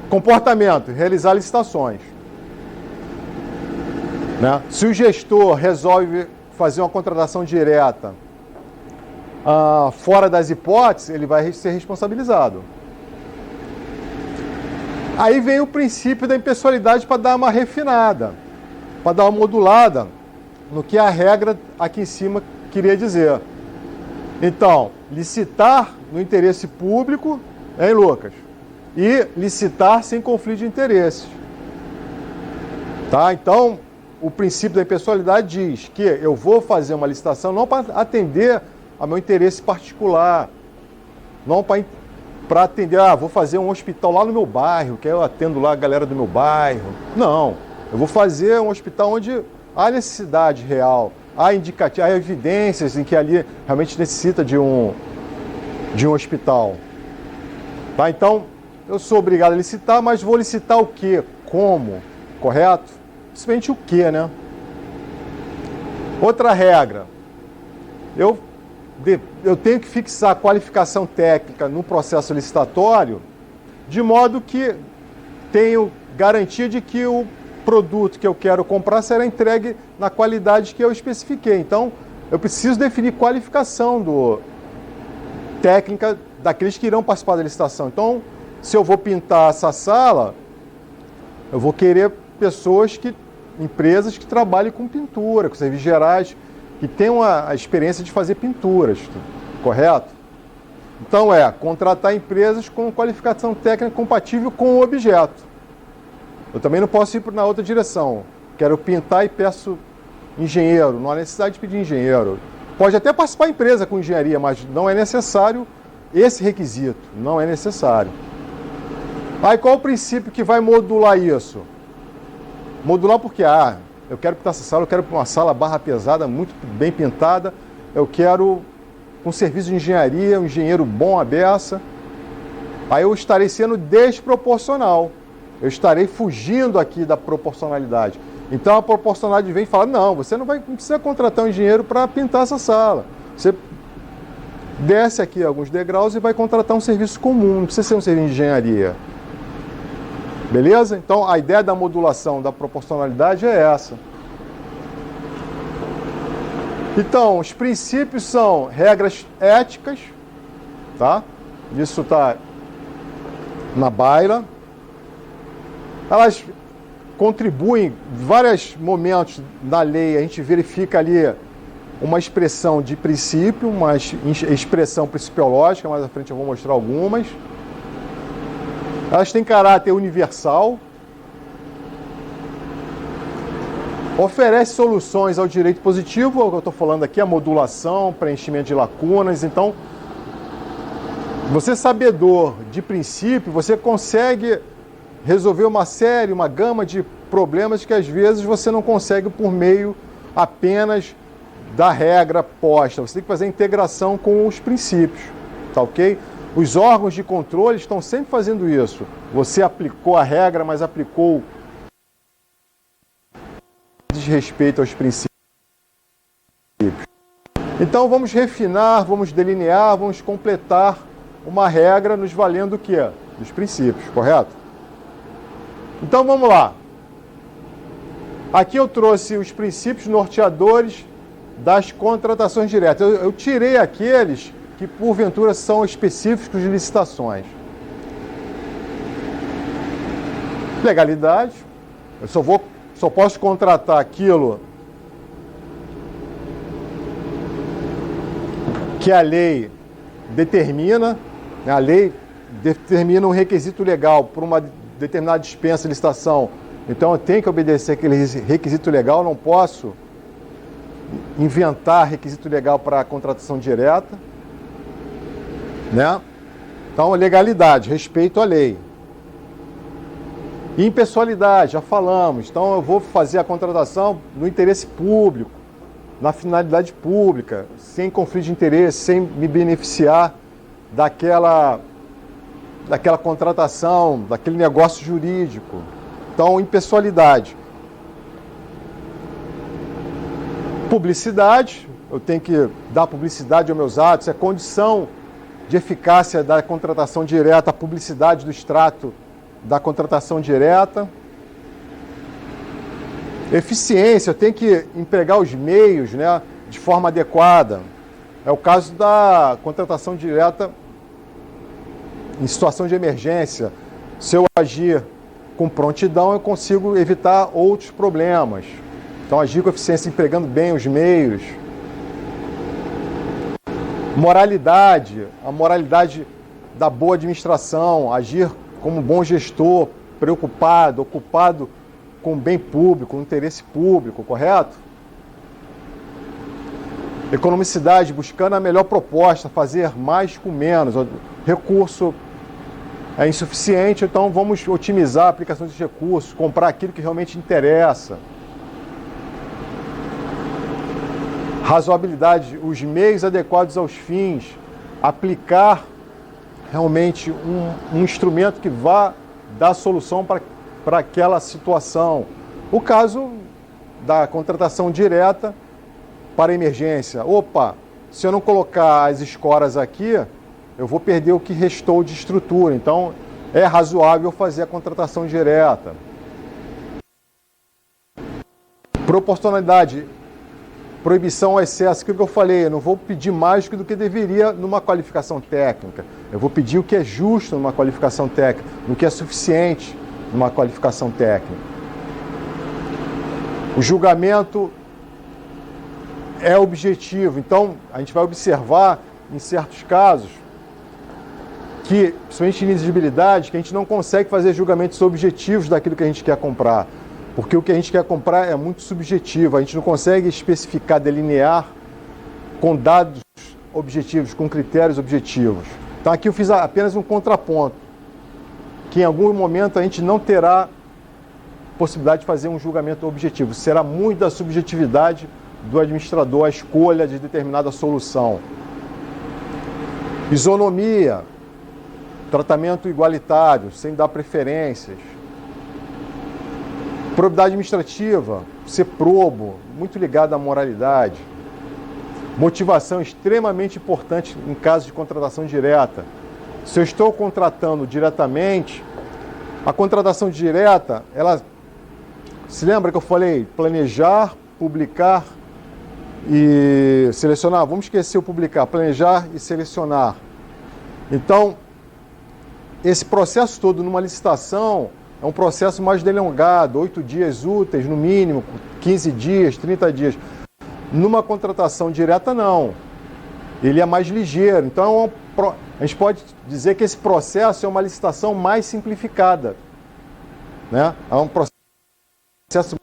Comportamento, realizar licitações. Né? Se o gestor resolve fazer uma contratação direta fora das hipóteses, ele vai ser responsabilizado. Aí vem o princípio da impessoalidade para dar uma refinada, para dar uma modulada no que a regra aqui em cima queria dizer. Então, licitar no interesse público, hein, Lucas? E licitar sem conflito de interesses. Tá? Então, o princípio da impessoalidade diz que eu vou fazer uma licitação não para atender ao meu interesse particular, não para atender, vou fazer um hospital lá no meu bairro, que eu atendo lá a galera do meu bairro. Não, eu vou fazer um hospital onde há necessidade real, há evidências em que ali realmente necessita de um hospital. Tá? Então, eu sou obrigado a licitar, mas vou licitar o quê? Como? Correto? Simplesmente o quê, né? Outra regra. Eu tenho que fixar a qualificação técnica no processo licitatório, de modo que tenho garantia de que o produto que eu quero comprar será entregue na qualidade que eu especifiquei. Então, eu preciso definir qualificação técnica daqueles que irão participar da licitação. Então, se eu vou pintar essa sala, eu vou querer empresas que trabalhem com pintura, com serviços gerais, que tenham a experiência de fazer pinturas, correto? Então contratar empresas com qualificação técnica compatível com o objeto. Eu também não posso ir na outra direção. Quero pintar e peço engenheiro, não há necessidade de pedir engenheiro. Pode até participar a empresa com engenharia, mas não é necessário esse requisito, não é necessário. Aí qual o princípio que vai modular isso? Modular porque, eu quero pintar essa sala, eu quero uma sala barra pesada, muito bem pintada, eu quero um serviço de engenharia, um engenheiro bom à beça. Aí eu estarei sendo desproporcional, eu estarei fugindo aqui da proporcionalidade. Então a proporcionalidade vem e fala, não, você não precisa contratar um engenheiro para pintar essa sala. Você desce aqui alguns degraus e vai contratar um serviço comum, não precisa ser um serviço de engenharia. Beleza? Então a ideia da modulação da proporcionalidade é essa. Então, os princípios são regras éticas, tá? Isso está na baila. Elas contribuem em vários momentos na lei, a gente verifica ali uma expressão de princípio, uma expressão principiológica, mais à frente eu vou mostrar algumas. Elas têm caráter universal, oferece soluções ao direito positivo, é o que eu estou falando aqui, a modulação, preenchimento de lacunas. Então, você sabedor de princípio, você consegue resolver uma gama de problemas que às vezes você não consegue por meio apenas da regra posta. Você tem que fazer a integração com os princípios, tá ok? Os órgãos de controle estão sempre fazendo isso. Você aplicou a regra, mas aplicou desrespeito aos princípios. Então vamos refinar, vamos delinear, vamos completar uma regra nos valendo o quê? Dos princípios, correto? Então vamos lá. Aqui eu trouxe os princípios norteadores das contratações diretas. Eu tirei aqueles que porventura são específicos de licitações. Legalidade. Eu só posso contratar aquilo que a lei determina. A lei determina um requisito legal para uma determinada dispensa de licitação. Então eu tenho que obedecer aquele requisito legal, não posso inventar requisito legal para a contratação direta, né? Então, legalidade, respeito à lei. Impessoalidade, já falamos. Então, eu vou fazer a contratação no interesse público, na finalidade pública, sem conflito de interesse, sem me beneficiar daquela contratação, daquele negócio jurídico. Então, impessoalidade. Publicidade, eu tenho que dar publicidade aos meus atos, é condição de eficácia da contratação direta, a publicidade do extrato da contratação direta. Eficiência, eu tenho que empregar os meios, né, de forma adequada. É o caso da contratação direta em situação de emergência. Se eu agir com prontidão, eu consigo evitar outros problemas. Então, agir com eficiência, empregando bem os meios. Moralidade, a moralidade da boa administração, agir como um bom gestor, preocupado, ocupado com o bem público, o interesse público, correto? Economicidade, buscando a melhor proposta, fazer mais com menos. O recurso é insuficiente, então vamos otimizar a aplicação desses recursos, comprar aquilo que realmente interessa. Razoabilidade, os meios adequados aos fins, aplicar realmente um instrumento que vá dar solução para aquela situação. O caso da contratação direta para emergência. Opa, se eu não colocar as escoras aqui, eu vou perder o que restou de estrutura. Então, é razoável fazer a contratação direta. Proporcionalidade. Proibição ao excesso, aquilo que eu falei, eu não vou pedir mais do que deveria numa qualificação técnica. Eu vou pedir o que é justo numa qualificação técnica, o que é suficiente numa qualificação técnica. O julgamento é objetivo, então a gente vai observar em certos casos que, principalmente em inexigibilidade, que a gente não consegue fazer julgamentos objetivos daquilo que a gente quer comprar. Porque o que a gente quer comprar é muito subjetivo, a gente não consegue especificar, delinear com dados objetivos, com critérios objetivos. Então aqui eu fiz apenas um contraponto, que em algum momento a gente não terá possibilidade de fazer um julgamento objetivo. Será muito da subjetividade do administrador a escolha de determinada solução. Isonomia, tratamento igualitário, sem dar preferências. Probidade administrativa, ser probo, muito ligado à moralidade. Motivação extremamente importante em caso de contratação direta. Se eu estou contratando diretamente, a contratação direta, ela se lembra que eu falei planejar, publicar e selecionar? Vamos esquecer o publicar, planejar e selecionar. Então, esse processo todo numa licitação é um processo mais delongado, 8 dias úteis no mínimo, 15 dias, 30 dias. Numa contratação direta, não. Ele é mais ligeiro. Então, a gente pode dizer que esse processo é uma licitação mais simplificada, né? É um processo,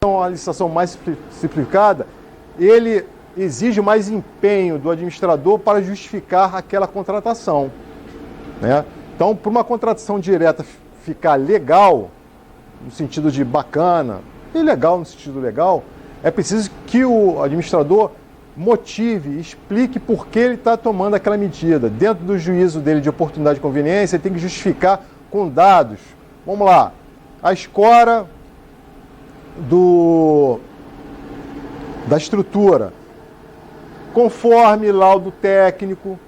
uma licitação mais simplificada, ele exige mais empenho do administrador para justificar aquela contratação, né? Então, para uma contratação direta ficar legal, no sentido de bacana, e legal no sentido legal, é preciso que o administrador motive, explique por que ele está tomando aquela medida. Dentro do juízo dele de oportunidade e conveniência, ele tem que justificar com dados. Vamos lá. A escora da estrutura, conforme laudo técnico,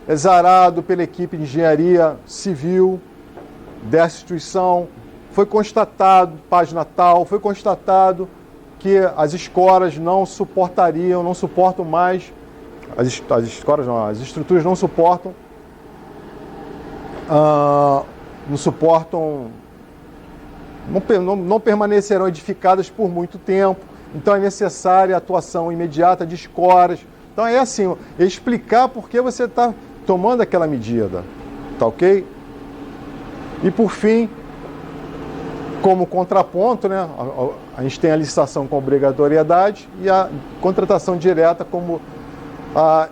exarado pela equipe de engenharia civil dessa instituição, foi constatado, página tal, foi constatado que as escoras não suportam mais, as estruturas não suportam, não permanecerão edificadas por muito tempo, então é necessária a atuação imediata de escoras. Então é assim, explicar por que você está tomando aquela medida, tá ok? E por fim, como contraponto, né, a gente tem a licitação com obrigatoriedade e a contratação direta como a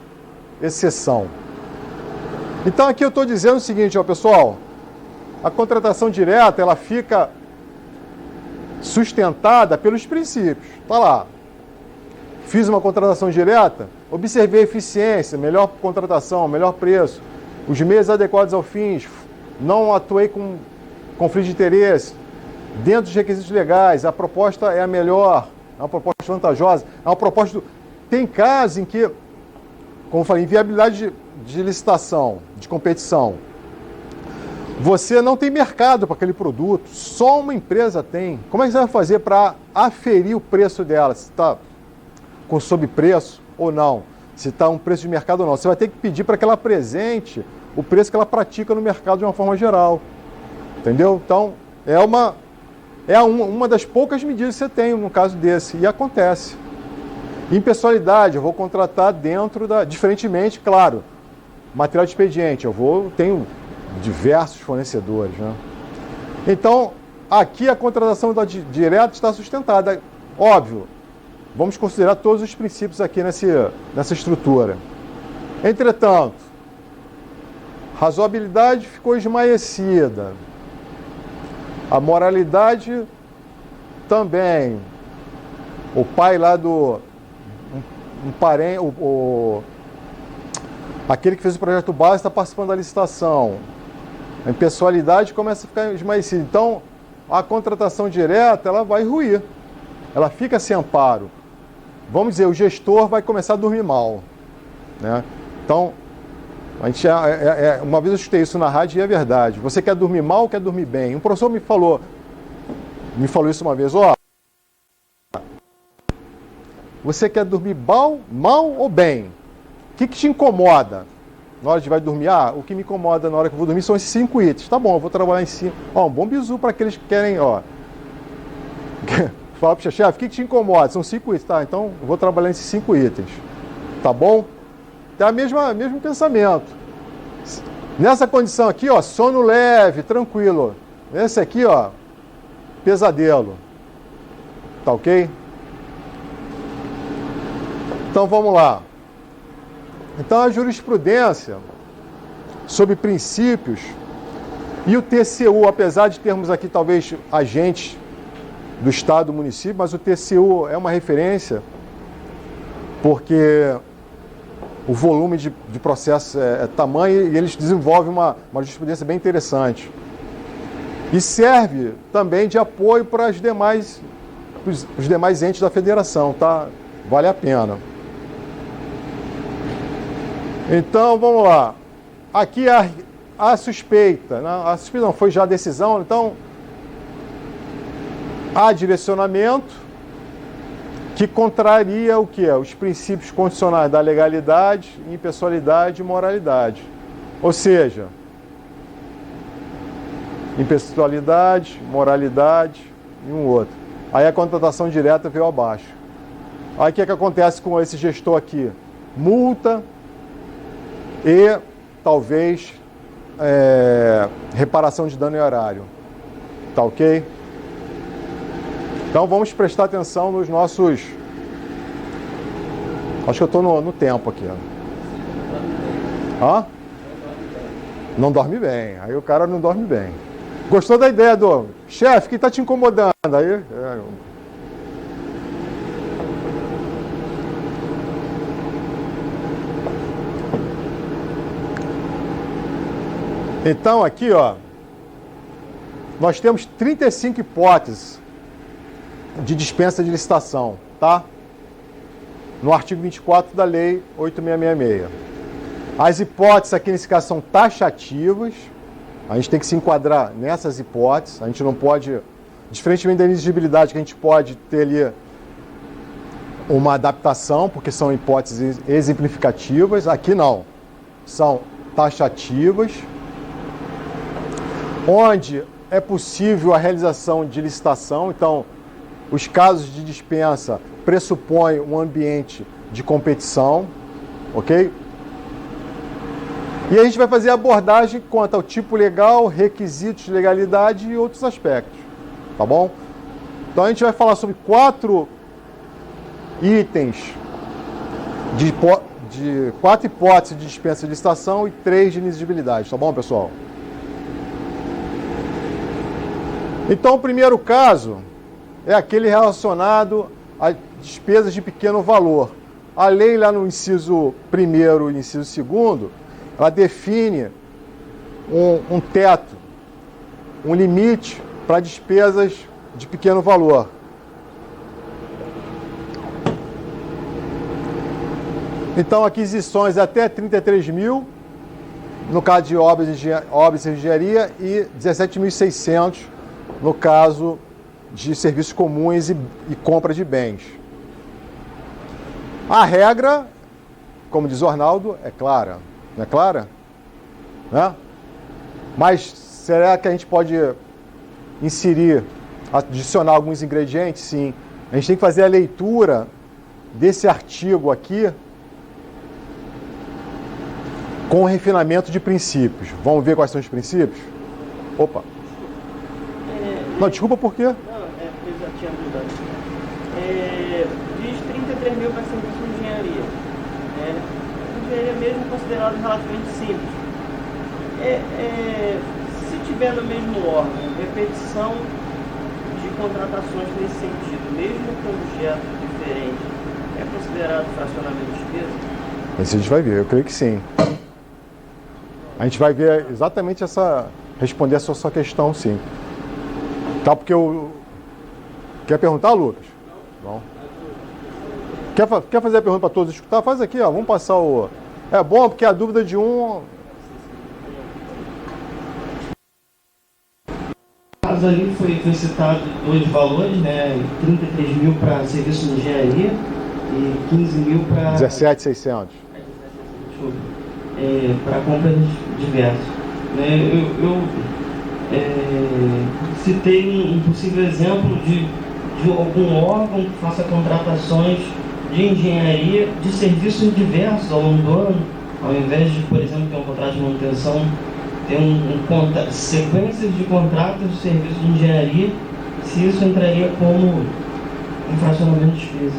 exceção. Então aqui eu estou dizendo o seguinte, ó, pessoal, a contratação direta ela fica sustentada pelos princípios. Tá lá, fiz uma contratação direta, observei a eficiência, melhor contratação, melhor preço, os meios adequados ao fins, não atuei com conflito de interesse, dentro dos requisitos legais, a proposta é a melhor, é uma proposta vantajosa, é uma proposta... Tem casos em que, como eu falei, inviabilidade de licitação, de competição, você não tem mercado para aquele produto, só uma empresa tem. Como é que você vai fazer para aferir o preço dela? Se está com sobrepreço ou não? Se está um preço de mercado ou não? Você vai ter que pedir para que ela apresente o preço que ela pratica no mercado de uma forma geral. Entendeu? Então, é uma das poucas medidas que você tem no caso desse, e acontece. Impessoalidade, eu vou contratar dentro da... Diferentemente, claro, material de expediente, tenho diversos fornecedores, né? Então, aqui a contratação direta está sustentada. Óbvio, vamos considerar todos os princípios aqui nessa estrutura. Entretanto, razoabilidade ficou esmaecida. A moralidade também. O pai lá aquele que fez o projeto base está participando da licitação. A impessoalidade começa a ficar esmaecida. Então, a contratação direta ela vai ruir. Ela fica sem amparo. Vamos dizer, o gestor vai começar a dormir mal, né? Então, uma vez eu escutei isso na rádio e é verdade. Você quer dormir mal ou quer dormir bem? Um professor me falou isso uma vez, você quer dormir mal ou bem? O que te incomoda na hora de vai dormir? O que me incomoda na hora que eu vou dormir são esses 5 itens. Tá bom, eu vou trabalhar em cima. Um bom bizu para aqueles que querem, Fala para o chefe, o que te incomoda? São 5 itens, tá? Então eu vou trabalhar nesses 5 itens. Tá bom? É o mesmo pensamento. Nessa condição aqui, sono leve, tranquilo. Esse aqui, pesadelo. Tá ok? Então vamos lá. Então a jurisprudência, sobre princípios. E o TCU, apesar de termos aqui talvez agentes do Estado, do município, mas o TCU é uma referência porque o volume de processo é tamanho e eles desenvolvem uma jurisprudência bem interessante. E serve também de apoio para os demais entes da federação, tá? Vale a pena. Então, vamos lá. Aqui a suspeita, né? A suspeita não foi já a decisão, então há direcionamento que contraria o quê? Os princípios constitucionais da legalidade, impessoalidade e moralidade. Ou seja, impessoalidade, moralidade e um outro. Aí a contratação direta veio abaixo. Aí o que acontece com esse gestor aqui? Multa e talvez reparação de dano em horário. Tá ok? Então vamos prestar atenção nos nossos... Acho que eu estou no tempo aqui. Hã? Não dorme bem. Aí o cara não dorme bem. Gostou da ideia do chefe? Quem está te incomodando? Aí... Então aqui, ó, nós temos 35 hipóteses de dispensa de licitação, tá? No artigo 24 da Lei 8666. As hipóteses aqui nesse caso são taxativas, a gente tem que se enquadrar nessas hipóteses, a gente não pode, diferentemente da inexigibilidade, que a gente pode ter ali uma adaptação, porque são hipóteses exemplificativas, aqui não, são taxativas, onde é possível a realização de licitação, então os casos de dispensa pressupõem um ambiente de competição, ok? E a gente vai fazer a abordagem quanto ao tipo legal, requisitos de legalidade e outros aspectos, tá bom? Então a gente vai falar sobre 4 itens, de 4 hipóteses de dispensa de licitação e 3 de inexigibilidade, tá bom, pessoal? Então o primeiro caso é aquele relacionado a despesas de pequeno valor. A lei lá no inciso 1º e inciso 2º, ela define um teto, um limite para despesas de pequeno valor. Então, aquisições até 33 mil, no caso de obras e engenharia, e 17.600 no caso de serviços comuns e compra de bens. A regra, como diz o Arnaldo, é clara. Não é clara? Né? Mas será que a gente pode inserir, adicionar alguns ingredientes? Sim. A gente tem que fazer a leitura desse artigo aqui com refinamento de princípios. Vamos ver quais são os princípios? Opa! Não, desculpa, por quê? Não, eu já tinha mudado. Diz 33 mil para serviço de engenharia. Engenharia mesmo considerado relativamente simples. Se tiver no mesmo órgão, repetição de contratações nesse sentido, mesmo com objeto diferente, é considerado fracionamento de despesa? Isso a gente vai ver, eu creio que sim. A gente vai ver exatamente responder essa sua questão, sim. Tá, porque Quer perguntar, Lucas? Não. Quer fazer a pergunta para todos escutar? Faz aqui, ó. Vamos passar o... É bom, porque a dúvida de um... No caso ali foi citado 2 valores, né? 33 mil para serviço de engenharia e 15 mil para... 17.600. Desculpa. Para compras diversas. Eu citei um possível exemplo de algum órgão que faça contratações de engenharia de serviços diversos ao longo do ano, ao invés de, por exemplo, ter um contrato de manutenção, ter sequências de contratos de serviços de engenharia, se isso entraria como infracionamento de despesa.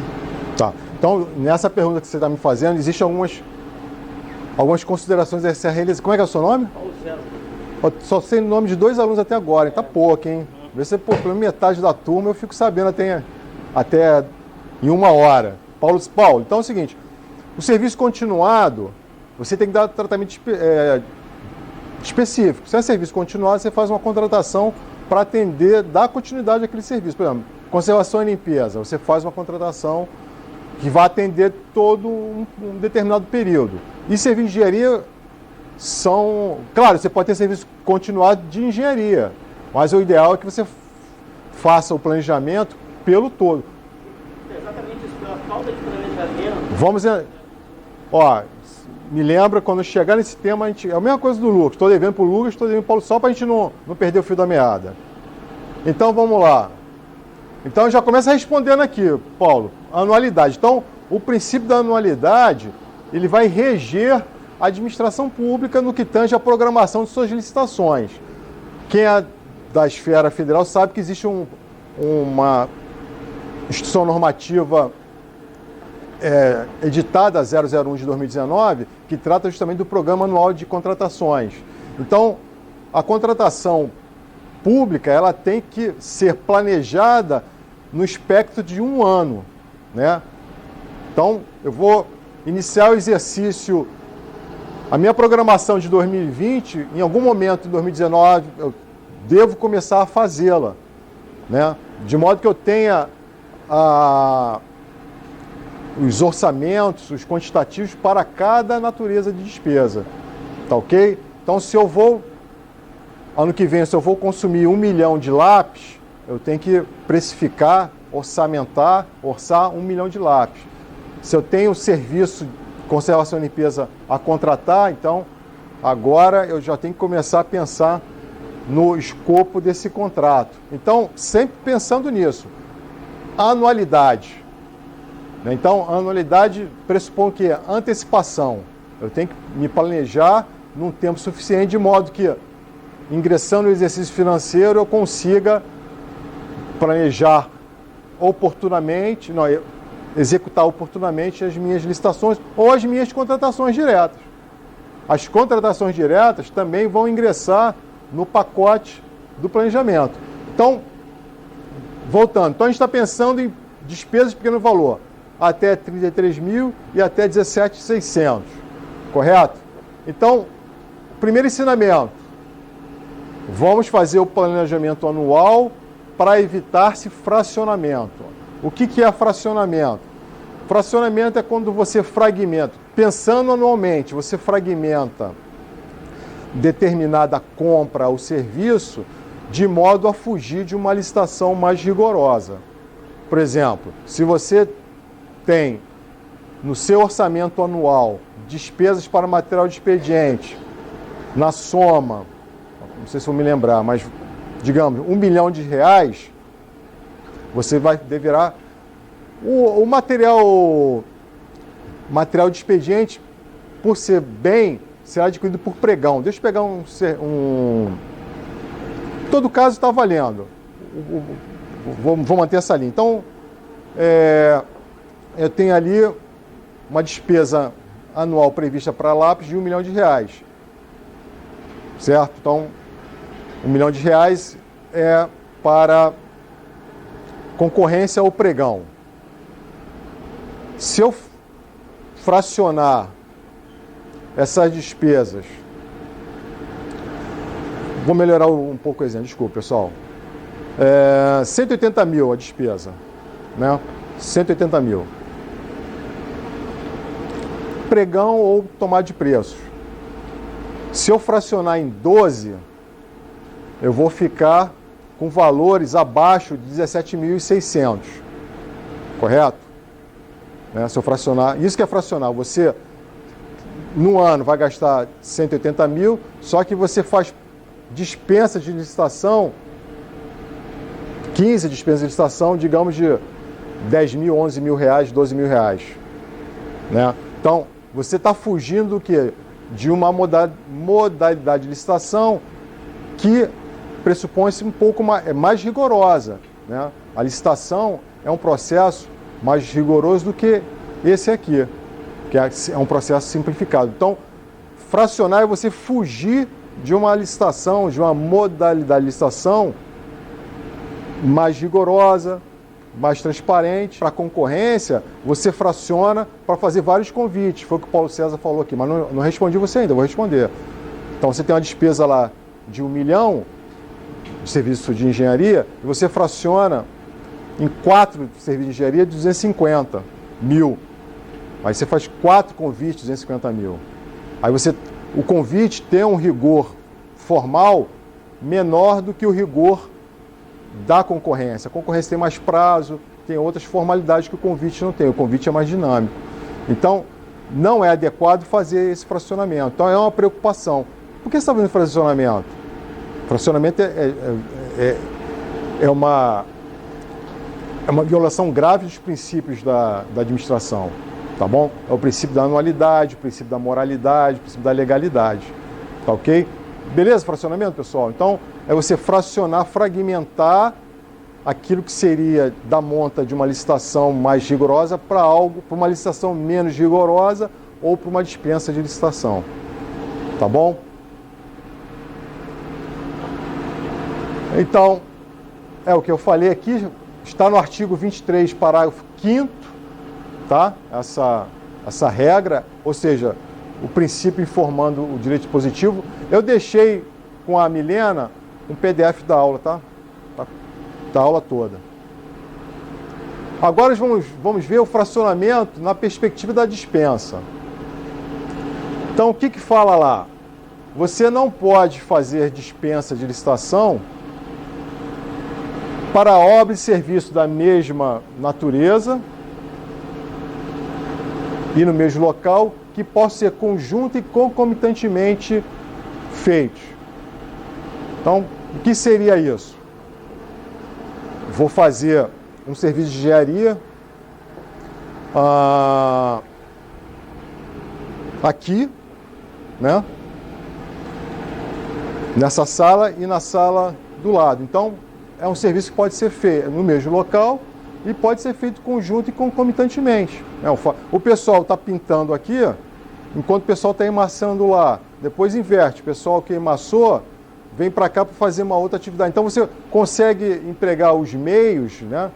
Tá. Então, nessa pergunta que você está me fazendo, existem algumas Algumas considerações a ser realizadas. Como é que é o seu nome? Paulo César. Só sei o nome de 2 alunos até agora, hein? Tá pouco, hein? Vê se pela metade da turma eu fico sabendo até em 1 hora. Paulo, então é o seguinte, o serviço continuado, você tem que dar tratamento específico. Se é serviço continuado, você faz uma contratação para atender, dar continuidade àquele serviço. Por exemplo, conservação e limpeza, você faz uma contratação que vai atender todo um determinado período. E serviço de engenharia são... Claro, você pode ter serviço continuado de engenharia, mas o ideal é que você faça o planejamento pelo todo. É exatamente isso, pela falta de planejamento. Vamos... Ó, me lembra, quando chegar nesse tema, é a mesma coisa do Lucas. Estou devendo para o Lucas, estou devendo para o Paulo, só para a gente não perder o fio da meada. Então, vamos lá. Então, já começa respondendo aqui, Paulo, anualidade. Então, o princípio da anualidade, ele vai reger a administração pública no que tange a programação de suas licitações. Quem é da esfera federal sabe que existe uma instituição normativa editada 001 de 2019, que trata justamente do Programa Anual de Contratações. Então, a contratação pública, ela tem que ser planejada no espectro de 1 ano, né? Então, eu vou iniciar o exercício, a minha programação de 2020, em algum momento em 2019, eu devo começar a fazê-la, né? De modo que eu tenha os orçamentos, os quantitativos para cada natureza de despesa, tá ok? Então, se eu vou, ano que vem, se eu vou consumir 1 milhão de lápis, eu tenho que precificar, orçar 1 milhão de lápis. Se eu tenho serviço de conservação e limpeza a contratar, então, agora eu já tenho que começar a pensar no escopo desse contrato. Então, sempre pensando nisso. Anualidade. Então, a anualidade pressupõe o quê? Antecipação. Eu tenho que me planejar num tempo suficiente, de modo que, ingressando no exercício financeiro, eu consiga planejar oportunamente, executar oportunamente as minhas licitações ou as minhas contratações diretas. As contratações diretas também vão ingressar no pacote do planejamento. Então, voltando, então a gente está pensando em despesas de pequeno valor, até 33 mil e até 17.600, correto? Então, primeiro ensinamento, vamos fazer o planejamento anual para evitar-se fracionamento. O que é fracionamento? Fracionamento é quando você fragmenta, pensando anualmente, você fragmenta determinada compra ou serviço de modo a fugir de uma licitação mais rigorosa. Por exemplo, se você tem no seu orçamento anual despesas para material de expediente, na soma, não sei se vou me lembrar, mas digamos, R$1 milhão, você deverá... O material de expediente, por ser bem, será adquirido por pregão. Deixa eu pegar em todo caso está valendo. Vou manter essa linha. Então, eu tenho ali uma despesa anual prevista para lápis de R$1 milhão. Certo? Então, R$1 milhão é para concorrência ao pregão. Se eu fracionar essas despesas, vou melhorar um pouco o exemplo, desculpa, pessoal. 180 mil a despesa, né? 180 mil. Pregão ou tomada de preços. Se eu fracionar em 12, eu vou ficar com valores abaixo de 17.600, correto? Se eu fracionar, isso que é fracionar, você no ano vai gastar 180 mil, só que você faz dispensa de licitação, 15 dispensas de licitação, digamos de 10 mil, 11 mil reais, 12 mil reais. Né? Então, você está fugindo do quê? De uma modalidade de licitação que pressupõe-se um pouco mais rigorosa. Né? A licitação é um processo mais rigoroso do que esse aqui, que é um processo simplificado. Então, Fracionar é você fugir de uma licitação, de uma modalidade de licitação mais rigorosa, mais transparente. Para a concorrência, você fraciona para fazer vários convites. Foi o que o Paulo César falou aqui, mas não respondi você ainda, vou responder. Então você tem uma despesa lá de 1 milhão de serviço de engenharia e você fraciona em 4 serviços de engenharia de 250 mil. Aí você faz 4 convites de 250 mil. Aí o convite tem um rigor formal menor do que o rigor da concorrência. A concorrência tem mais prazo, tem outras formalidades que o convite não tem. O convite é mais dinâmico. Então, não é adequado fazer esse fracionamento. Então, é uma preocupação. Por que você está fazendo fracionamento? Fracionamento é uma violação grave dos princípios da administração. Tá bom? É o princípio da anualidade, o princípio da moralidade, o princípio da legalidade. Tá ok? Beleza, fracionamento, pessoal? Então, é você fracionar, fragmentar aquilo que seria da monta de uma licitação mais rigorosa para uma licitação menos rigorosa ou para uma dispensa de licitação. Tá bom? Então, é o que eu falei aqui, está no artigo 23, parágrafo 5º, tá? Essa regra, ou seja, o princípio informando o direito positivo. Eu deixei com a Milena um PDF da aula, tá? Da aula toda. Agora vamos ver o fracionamento na perspectiva da dispensa. Então, o que fala lá? Você não pode fazer dispensa de licitação para obra e serviço da mesma natureza e no mesmo local, que possa ser conjunto e concomitantemente feitos. Então, o que seria isso? Vou fazer um serviço de engenharia aqui, né? Nessa sala e na sala do lado. Então, é um serviço que pode ser feito no mesmo local e pode ser feito conjunto e concomitantemente. O pessoal está pintando aqui, enquanto o pessoal está emassando lá. Depois inverte, o pessoal que emassou vem para cá para fazer uma outra atividade. Então você consegue empregar os meios, né,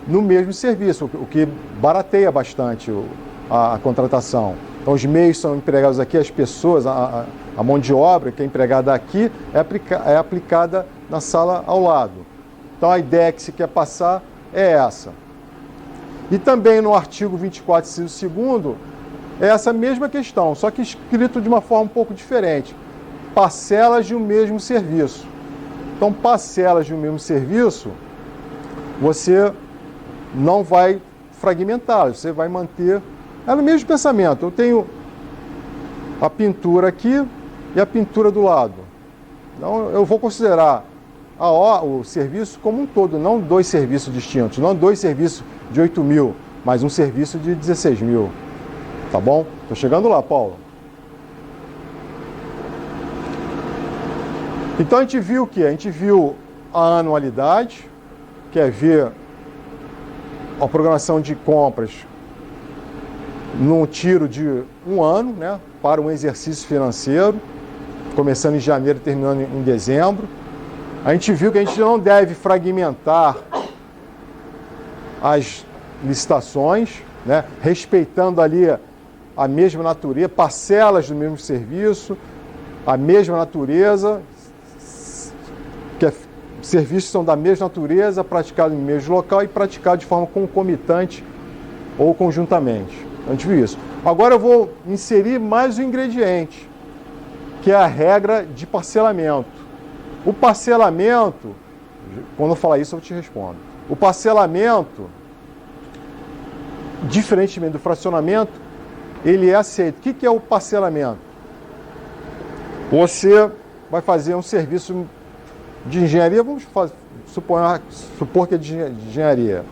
no mesmo serviço, o que barateia bastante a contratação. Então os meios são empregados aqui, as pessoas, a mão de obra que é empregada aqui é aplicada na sala ao lado. Então a ideia que se quer passar é essa. E também no artigo 24, inciso 2º, é essa mesma questão, só que escrito de uma forma um pouco diferente. Parcelas de um mesmo serviço. Então, parcelas de um mesmo serviço, você não vai fragmentar, você vai manter... É no mesmo pensamento. Eu tenho a pintura aqui e a pintura do lado. Então, eu vou considerar o serviço como um todo, não 2 serviços distintos, não 2 serviços de 8 mil, mas um serviço de 16 mil. Tá bom? Estou chegando lá, Paulo. Então a gente viu o quê? A gente viu a anualidade, que é ver a programação de compras num tiro de 1 ano, né, para um exercício financeiro, começando em janeiro e terminando em dezembro. A gente viu que a gente não deve fragmentar as licitações, né, respeitando ali a mesma natureza, parcelas do mesmo serviço, a mesma natureza, que serviços são da mesma natureza, praticados no mesmo local e praticados de forma concomitante ou conjuntamente. A gente viu isso. Agora eu vou inserir mais um ingrediente, que é a regra de parcelamento. O parcelamento, quando eu falar isso eu te respondo. O parcelamento, diferentemente do fracionamento, ele é aceito. O que é o parcelamento? Você vai fazer um serviço de engenharia, vamos supor que é de engenharia.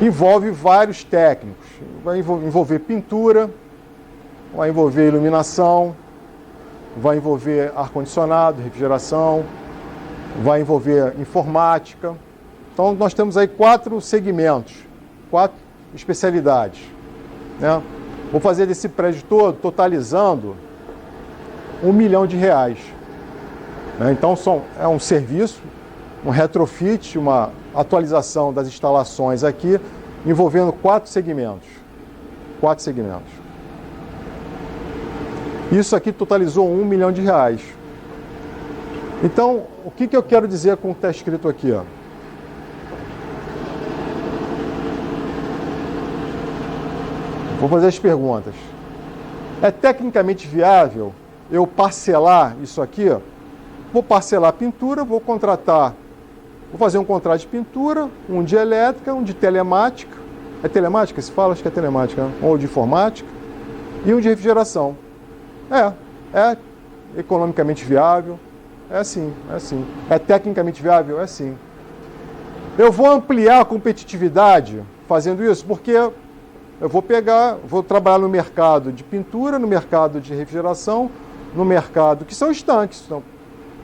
Envolve vários técnicos. Vai envolver pintura, vai envolver iluminação, vai envolver ar-condicionado, refrigeração, vai envolver informática. Então, nós temos aí 4 segmentos, 4 especialidades, né? Vou fazer desse prédio todo, totalizando R$1 milhão. Né? Então, é um serviço, um retrofit, uma atualização das instalações aqui, envolvendo 4 segmentos. 4 segmentos. Isso aqui totalizou R$1 milhão. Então, o que eu quero dizer com o que está escrito aqui? Ó? Vou fazer as perguntas. É tecnicamente viável eu parcelar isso aqui? Ó? Vou parcelar a pintura, vou fazer um contrato de pintura, um de elétrica, um de telemática. É telemática? Se fala? Acho que é telemática, né? Ou de informática. E um de refrigeração. É economicamente viável? É sim, é sim. É tecnicamente viável? É sim. Eu vou ampliar a competitividade fazendo isso, porque eu vou trabalhar no mercado de pintura, no mercado de refrigeração, no mercado que são estanques. Então,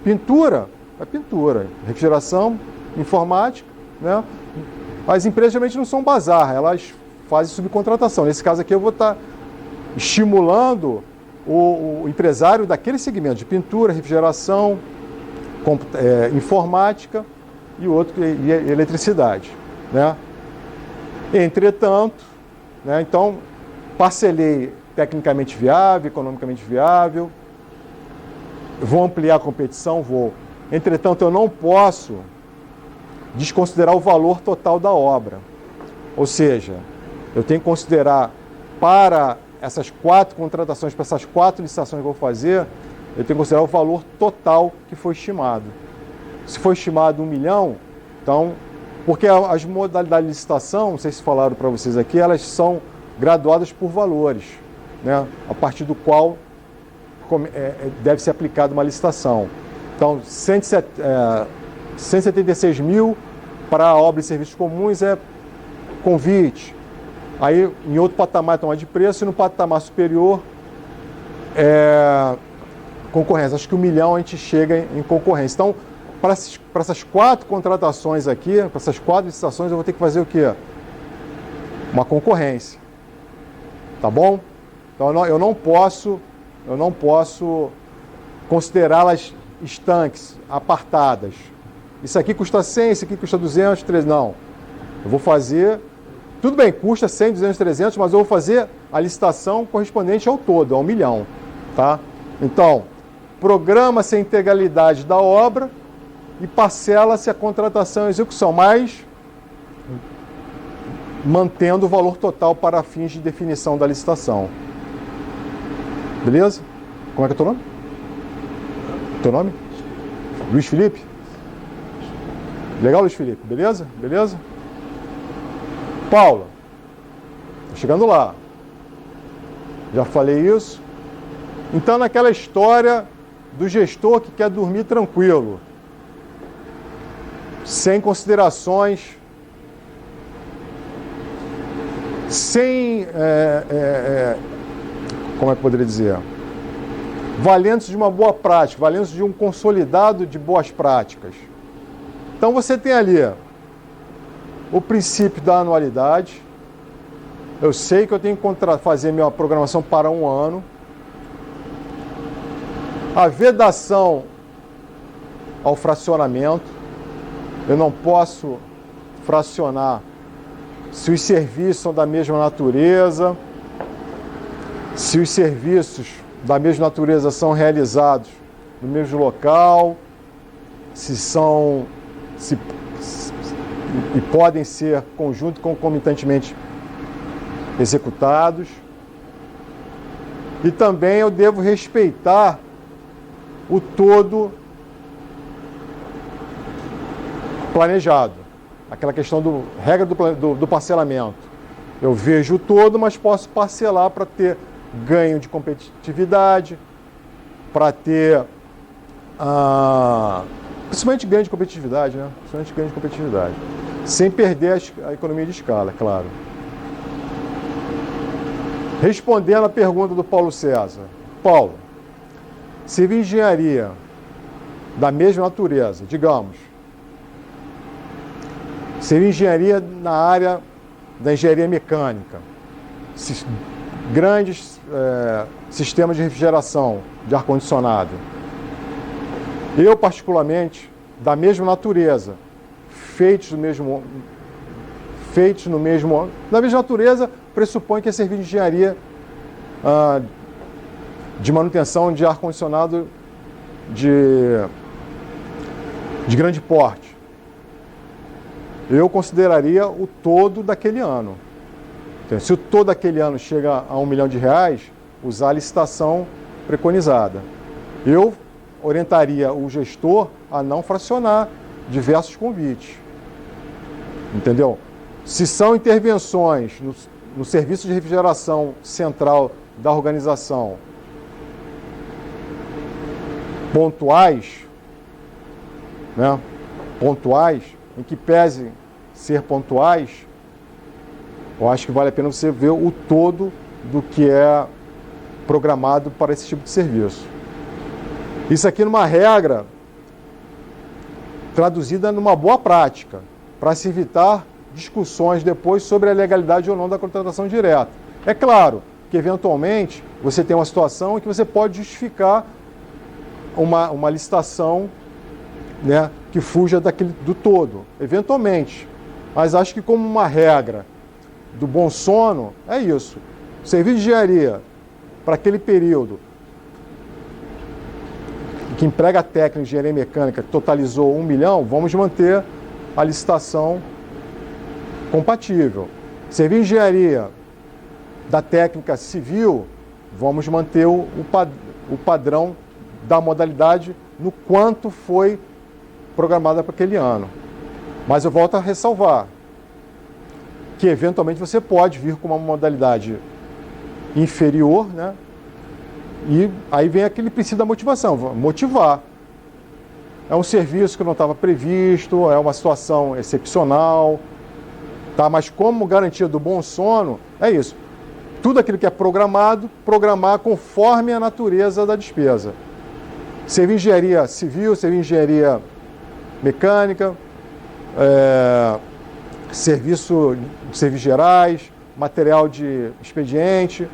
pintura é pintura, refrigeração, informática, né? As empresas geralmente não são bazar, elas fazem subcontratação. Nesse caso aqui eu vou estar estimulando o empresário daquele segmento de pintura, refrigeração, informática e outro e eletricidade, né? Entretanto, né, então parcelei tecnicamente viável, economicamente viável, vou ampliar a competição, vou. Entretanto, eu não posso desconsiderar o valor total da obra. Ou seja, eu tenho que considerar para essas 4 contratações, para essas 4 licitações que eu vou fazer, eu tenho que considerar o valor total que foi estimado. Se foi estimado 1 milhão, então, porque as modalidades de licitação, não sei se falaram para vocês aqui, elas são graduadas por valores, né, a partir do qual deve ser aplicada uma licitação. Então, 176 mil para a obra e serviços comuns é convite. Aí, em outro patamar, tomar de preço, e no patamar superior, concorrência. Acho que 1 milhão a gente chega em concorrência. Então, para essas 4 contratações aqui, para essas 4 licitações, eu vou ter que fazer o quê? Uma concorrência. Tá bom? Então, eu não posso considerá-las estanques, apartadas. Isso aqui custa 100, isso aqui custa 200, 300. Não. Eu vou fazer... Tudo bem, custa 100, 200, 300, mas eu vou fazer a licitação correspondente ao todo, ao 1 milhão. Tá? Então, programa-se a integralidade da obra e parcela-se a contratação e execução, mas mantendo o valor total para fins de definição da licitação. Beleza? Como é que é o teu nome? Teu nome? Luiz Felipe? Legal, Luiz Felipe? Beleza? Beleza? Paula, tô chegando lá. Já falei isso. Então, naquela história do gestor que quer dormir tranquilo, sem considerações, sem, como é que eu poderia dizer? Valendo-se de uma boa prática, valendo-se de um consolidado de boas práticas. Então, você tem ali o princípio da anualidade. Eu sei que eu tenho que fazer minha programação para 1 ano. A vedação ao fracionamento. Eu não posso fracionar se os serviços são da mesma natureza, se os serviços da mesma natureza são realizados no mesmo local, e podem ser conjunto e concomitantemente executados. E também eu devo respeitar o todo planejado. Aquela questão regra do parcelamento. Eu vejo o todo, mas posso parcelar para ter ganho de competitividade, para ter principalmente ganho de competitividade, né? Principalmente ganho de competitividade. Sem perder a economia de escala, é claro. Respondendo à pergunta do Paulo César. Paulo, civil engenharia da mesma natureza, digamos, civil engenharia na área da engenharia mecânica, grandes sistemas de refrigeração, de ar-condicionado. Eu, particularmente, da mesma natureza, feitos no mesma natureza, pressupõe que é serviço de engenharia de manutenção de ar-condicionado de grande porte. Eu consideraria o todo daquele ano. Então, se o todo daquele ano chega a R$1 milhão, usar a licitação preconizada. Eu orientaria o gestor a não fracionar diversos convites. Entendeu? Se são intervenções no serviço de refrigeração central da organização pontuais, né? Pontuais, em que pese ser pontuais, eu acho que vale a pena você ver o todo do que é programado para esse tipo de serviço. Isso aqui numa regra traduzida numa boa prática, para se evitar discussões depois sobre a legalidade ou não da contratação direta. É claro que, eventualmente, você tem uma situação em que você pode justificar uma licitação, né, que fuja do todo, eventualmente. Mas acho que, como uma regra do bom sono, é isso. Serviço de engenharia, para aquele período, que emprega a técnica de engenharia mecânica, que totalizou R$1 milhão, vamos manter a licitação compatível. Serviço de engenharia da técnica civil, vamos manter o padrão da modalidade no quanto foi programada para aquele ano. Mas eu volto a ressalvar que, eventualmente, você pode vir com uma modalidade inferior, né? E aí vem aquele princípio da motivação, motivar. É um serviço que não estava previsto, é uma situação excepcional, tá? Mas como garantia do bom sono, é isso. Tudo aquilo que é programado, programar conforme a natureza da despesa. Serviço de engenharia civil, serviço de engenharia mecânica, serviços gerais, material de expediente.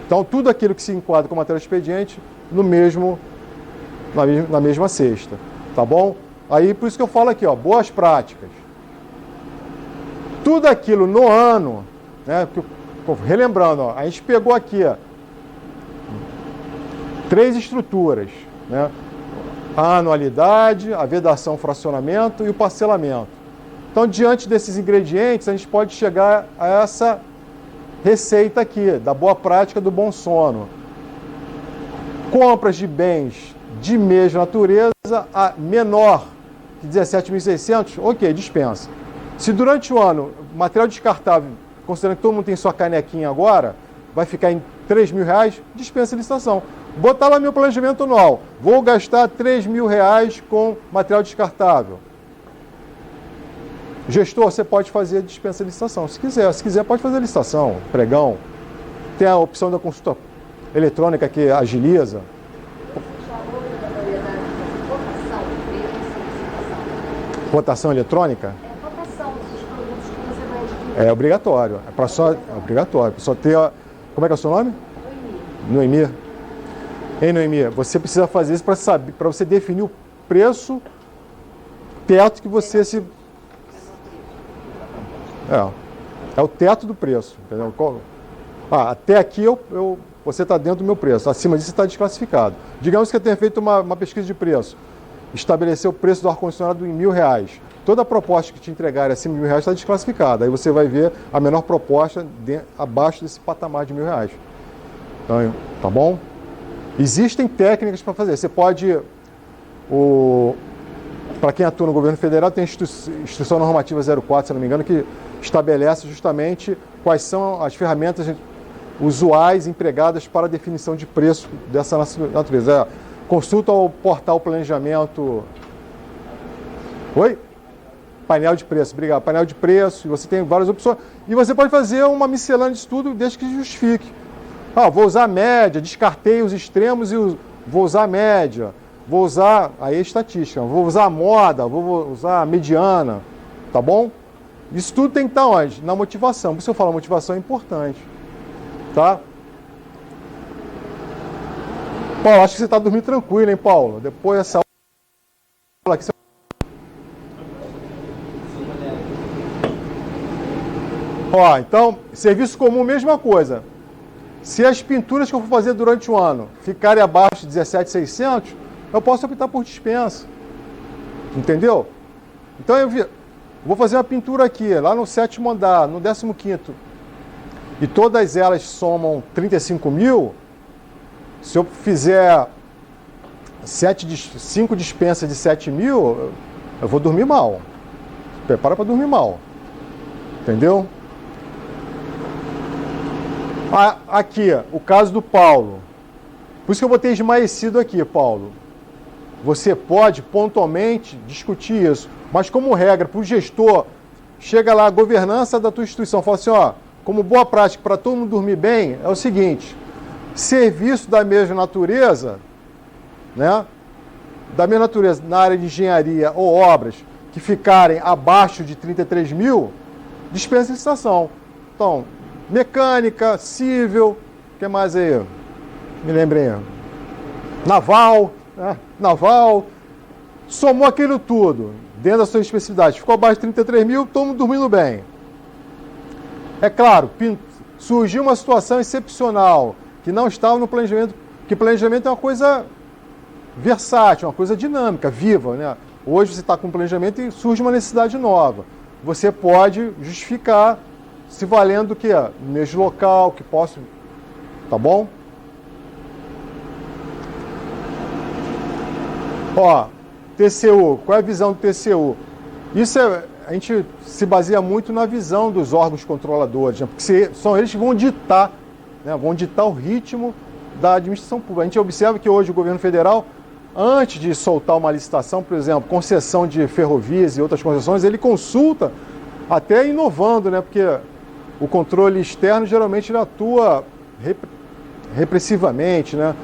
Então, tudo aquilo que se enquadra com material de expediente na mesma cesta, tá bom? Aí, por isso que eu falo aqui, ó, boas práticas. Tudo aquilo no ano, né, relembrando, ó, a gente pegou aqui, ó, 3 estruturas, né? A anualidade, a vedação, fracionamento e o parcelamento. Então, diante desses ingredientes, a gente pode chegar a essa receita aqui, da boa prática do bom sono. Compras de bens de mesma natureza a menor de 17.600, ok, dispensa. Se durante o ano, material descartável, considerando que todo mundo tem sua canequinha agora, vai ficar em R$3.000, dispensa a licitação. Botar lá meu planejamento anual, vou gastar R$3.000 com material descartável. Gestor, você pode fazer dispensa de licitação, se quiser. Se quiser, pode fazer licitação, pregão. Tem a opção da consulta eletrônica que agiliza. Cotação eletrônica? É cotação dos produtos que você vai adquirir. É obrigatório. É obrigatório. Só ter. Como é que é o seu nome? Noemi. Ei, Noemi, você precisa fazer isso para você definir o preço teto que você se. É o teto do preço, entendeu? Até aqui você está dentro do meu preço, acima disso você está desclassificado. Digamos que eu tenha feito uma pesquisa de preço, estabeleceu o preço do ar-condicionado em R$1.000. Toda a proposta que te entregarem acima de R$1.000 está desclassificada. Aí você vai ver a menor proposta abaixo desse patamar de R$1.000. Então, tá bom? Existem técnicas para fazer. Você pode... Para quem atua no governo federal, tem a Instrução Normativa 04, se não me engano, que estabelece justamente quais são as ferramentas usuais empregadas para a definição de preço dessa natureza. Consulta o portal Planejamento... Oi? Painel de preço, obrigado. Painel de preço, você tem várias opções. E você pode fazer uma miscelânea de estudo desde que justifique. Vou usar a média, descartei os extremos e vou usar a média. Vou usar a estatística, vou usar a moda, vou usar a mediana, tá bom? Isso tudo tem que estar onde? Na motivação. Por isso eu falo, a motivação é importante, tá? Paulo, acho que você está dormindo tranquilo, hein, Paulo? Depois dessa aula aqui, você... Ó, então, serviço comum, mesma coisa. Se as pinturas que eu for fazer durante o ano ficarem abaixo de 17.600, eu posso optar por dispensa. Entendeu? Então eu vou fazer uma pintura aqui, lá no 7º andar, no 15º, e todas elas somam 35 mil. Se eu fizer 5 dispensas de 7 mil, eu vou dormir mal. Prepara para dormir mal. Entendeu? Aqui, o caso do Paulo. Por isso que eu botei esmaecido aqui, Paulo. Você pode pontualmente discutir isso, mas como regra, para o gestor, chega lá a governança da tua instituição, fala assim, ó, como boa prática para todo mundo dormir bem, é o seguinte, serviço da mesma natureza, né, da mesma natureza na área de engenharia ou obras que ficarem abaixo de 33 mil, dispensa licitação. Então, mecânica, civil, o que mais aí? Me lembrei. Naval, né? Naval, somou aquilo tudo, dentro da sua especificidade, ficou abaixo de 33 mil, todo mundo dormindo bem. É claro, surgiu uma situação excepcional, que não estava no planejamento, que planejamento é uma coisa versátil, uma coisa dinâmica, viva, né? Hoje você está com um planejamento e surge uma necessidade nova. Você pode justificar se valendo do quê? No mesmo local, que posso... Tá bom? Ó, TCU, qual é a visão do TCU? Isso a gente se baseia muito na visão dos órgãos controladores, né? Porque são eles que vão ditar, né? Vão ditar o ritmo da administração pública. A gente observa que hoje o governo federal, antes de soltar uma licitação, por exemplo, concessão de ferrovias e outras concessões, ele consulta, até inovando, né? Porque o controle externo geralmente ele atua repressivamente, né?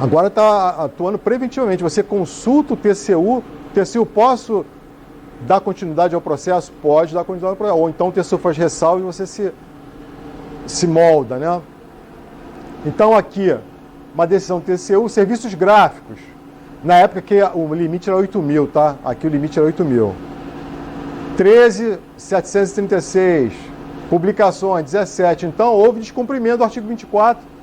Agora está atuando preventivamente. Você consulta o TCU, posso dar continuidade ao processo? Pode dar continuidade ao processo. Ou então o TCU faz ressalva e você se molda, né? Então aqui, uma decisão do TCU, serviços gráficos. Na época que o limite era 8 mil, tá? Aqui o limite era 8 mil. 13.736, publicações, 17. Então houve descumprimento do artigo 24,